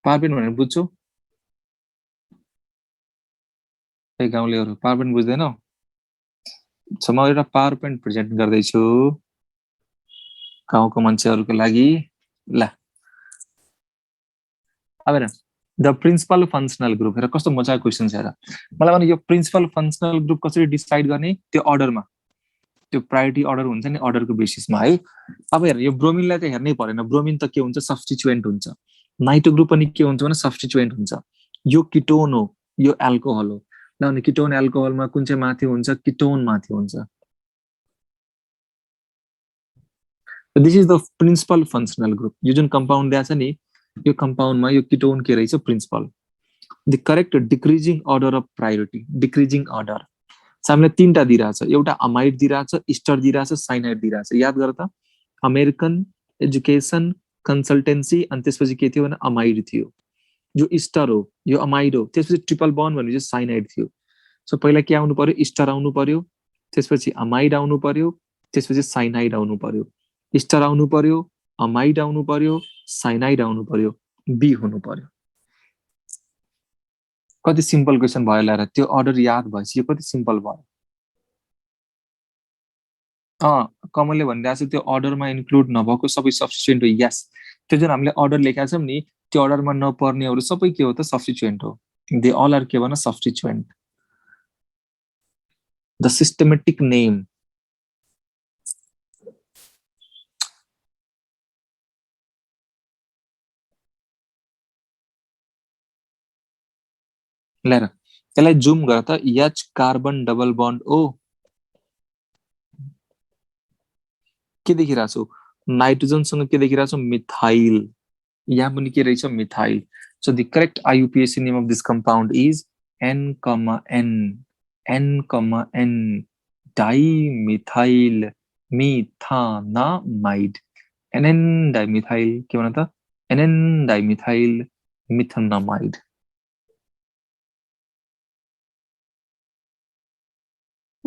पावर पोइन्ट भनेर बुझ्छौ ए गाउँलेहरु पावर पोइन्ट बुझ्दैनौ सो म एउटा पावर पोइन्ट प्रेजेन्ट गर्दैछु गाउँको मान्छेहरुको लागि ल अब हेर द प्रिन्सिपल फंक्शनल ग्रुप हेर कस्तो मजाको क्वेशन छ हेर मलाई भने यो प्रिन्सिपल फंक्शनल ग्रुप कसरी डिसाइड गर्ने त्यो अर्डरमा त्यो प्रायोरिटी अर्डर हुन्छ नि अर्डरको बेसिसमा है अब हेर यो ब्रोमिनलाई त हेर्नै परेन ब्रोमिन त के हुन्छ सब्स्टिट्युएन्ट हुन्छ नाइट्रो ग्रुप पनि के हुन्छ भने सब्स्टिट्युएन्ट हुन्छ यो किटोन हो यो अल्कोहल हो ल अनि किटोन अल्कोहलमा कुन चाहिँ माथि हुन्छ किटोन माथि हुन्छ this is the principal functional group यो जुन कम्पाउन्ड दिया छ नि यो कम्पाउन्डमा यो किटोन के रहेछ principal the correct decreasing order of priority decreasing order हामीले तीनटा दिइराछ एउटा अमाइड दिइराछ इस्टर दिइराछ साइनाइड दिइराछ याद गर त अमेरिकन एजुकेसन कन्सल्टेन्सी अनि त्यसपछि के थियो भने अमाइड थियो जो इस्टर हो यो अमाइड हो त्यसपछि ट्रिपल बन्ड भनेपछि साइनाइड थियो सो पहिला के आउनु पर्यो इस्टर आउनु पर्यो त्यसपछि अमाइड आउनु पर्यो त्यसपछि साइनाइड आउनु पर्यो इस्टर आउनु पर्यो अमाइड आउनु पर्यो साइनाइड आउनु पर्यो बी हुनु पर्यो कति सिम्पल क्वेशन भयो ल त्यो अर्डर याद भएपछि यो कति सिम्पल भयो कमलले भनिरहेछ त्यो अर्डरमा इन्क्लुड नभएको सबै सब्स्टिट्युएन्ट हो यस त्यो जुन हामीले अर्डर लेखेका छौं नि त्यो अर्डरमा नपर्नेहरु सबै के हो त सब्स्टिट्युएन्ट हो दे अल आर के भन्न सब्स्टिट्युएन्ट द सिस्टमेटिक नेम लेर यसलाई जुम गर त H कार्बन डबल बन्ड ओ के देखिराछौ नाइट्रोजन सँग के देखिराछौ मिथाइल यहाँ पनि के रहेछ methyl so the correct IUPAC name of this compound is N, N dimethyl methanamide NN dimethyl के भन त NN डाइमिथाइल मिथानामाइड ल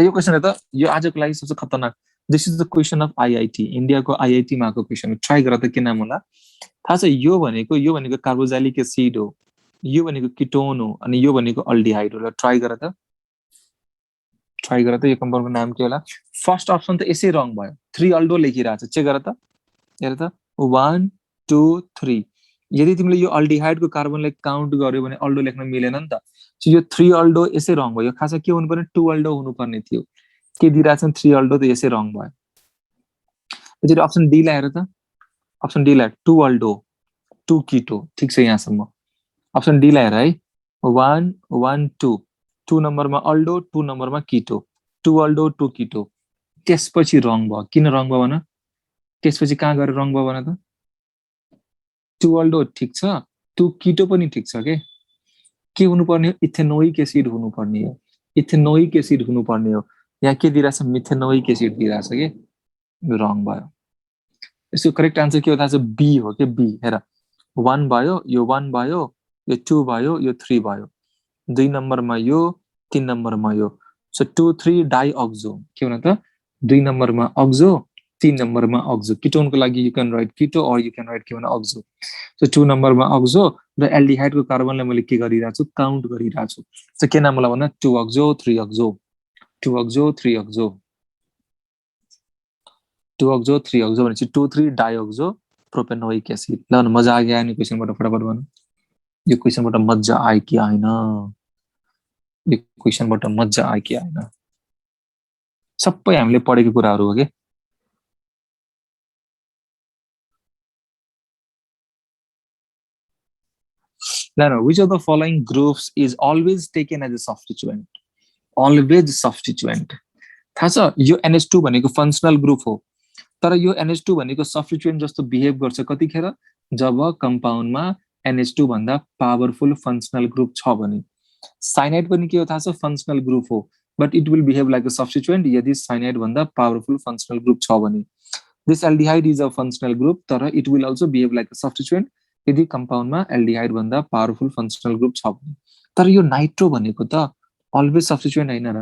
यो क्वेशन त यो आजको लागि सबसे खतरनाक this is the question of IIT India को IIT मा को क्वेशन ट्राई गर त के नाम होला थाहा छ यो भनेको कार्बोक्सिलिक एसिड हो यो भनेको किटोन हो अनि यो भनेको अल्डिहाइड हो ल ट्राई गर त यो कम्पाउन्डको नाम के होला फर्स्ट अप्सन त यसै रङ भयो 3 अल्डो लेखिरहेछ चेक गर त हेर त 1 2 3 यदि तिमीले यो अल्डिहाइडको कार्बनलाई काउन्ट गर्यो भने अल्डो लेख्न मिलेन नि त सो यो 3 अल्डो यसै रङ भयो खासमा के हुनु पर्ने 2 अल्डो हुनु पर्ने थियो के दिइराछन् 3 अल्डो त यसै रङ भयो त्यसरी अप्सन डी ला हेर त अप्सन डी ला 2 अल्डो 2 कीटो ठीक छ यहाँसम्म अप्सन डी ला हेर है 1 1 2 2 नम्बरमा अल्डो 2 नम्बरमा कीटो 2 अल्डो 2 कीटो त्यसपछि रङ भयो किन रङ भयो भन त्यसपछि कहाँ गएर रङ भयो भन त 2 अल्डो ठीक छ 2 कीटो पनि ठीक छ के हुनुपर्ने हो इथेनोइक एसिड हुनुपर्ने हो इथेनोइक एसिड हुनुपर्ने हो यहाँ के दिइराछ मिथेनोइक एसिड दिइराछ के रङ भयो यसको करेक्ट आन्सर के हो थाहा छ बी हो के बी हेर 1 भयो यो 1 भयो यो 2 भयो यो 3 भयो 2 नम्बरमा यो 3 नम्बरमा यो सो 2,3 डाइअक्सो के भन त 2 नम्बरमा अक्सो 3 नम्बरमा अक्सो किटोनको लागि यु क्यान राइट किटो अर यु क्यान राइट के भन अक्सो सो 2 नम्बरमा अक्सो र एल्डिहाइडको कार्बनलाई मैले के गरिरहेको छु काउन्ट गरिरहेको छु सो के नाम होला भन्दा 2 अक्सो 3 अक्सो 2 अक्सो 3 अक्सो 2 अक्सो 3 अक्सो भनेपछि 2,3 डाइअक्सो प्रोपेनोइक एसिड ल मजा आ गया नि क्वेशनबाट फटाफट भन्नु यो क्वेशनबाट मजा आयो कि आएन यो क्वेशनबाट मजा आयो कि आएन सबै हामीले पढेको कुराहरु हो के Now, which of the following groups is always taken as a substituent? Always substituent. थाहा छ यो NH2 भनेको फंक्शनल ग्रुप हो तर यो NH2 भनेको सब्स्टिट्युएन्ट जस्तो बिहेभ गर्छ कतिखेर जब कम्पाउन्डमा NH2 भन्दा पावरफुल फंक्शनल ग्रुप छ भने साइनाइड पनि के हो थाहा छ फंक्शनल ग्रुप हो but it will behave like a substituent यदि साइनाइड भन्दा पावरफुल फंक्शनल ग्रुप छ भने this aldehyde is a functional group तर it will also behave like a substituent यदि कम्पाउन्डमा एल्डिहाइड भन्दा पावरफुल फंक्शनल ग्रुप छ भने तर यो नाइट्रो भनेको त अलवेज सब्स्टिट्युएन्ट हैन र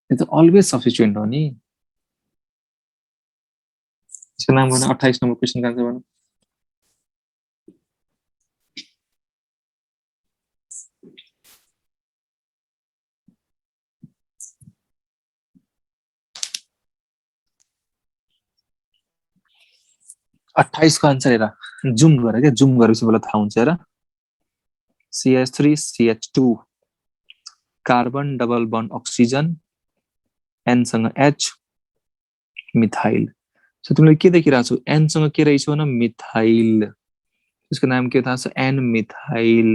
यो त अलवेज सब्स्टिट्युएन्ट हो नि यसको नाम भने 28 नम्बर क्वेशन का आन्सर भन्नु 28 को आन्सर हेर जुम गर के जुम गरेपछि मलाई थाहा हुन्छ हेर CH3 CH2 carbon double bond oxygen N सँग H मिथाइल सो तिमीले के देखिरहेको छौ N सँग के रहेछ भने मिथाइल यसको नाम के थाहा छ N मिथाइल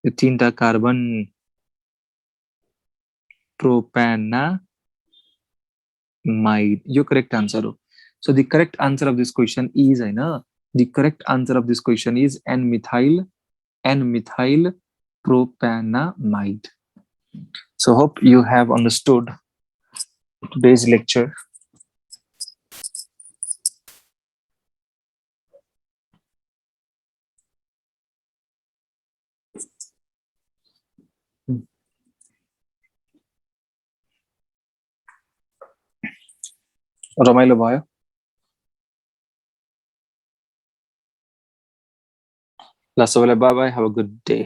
यो तीनटा कार्बन प्रोपेनामाइड यो करेक्ट आन्सर हो so the correct answer of this question is the correct answer of this question is N methyl propanamide so hope you have understood today's lecture रमाइलो भयो ल सबैलाई bye bye have a good day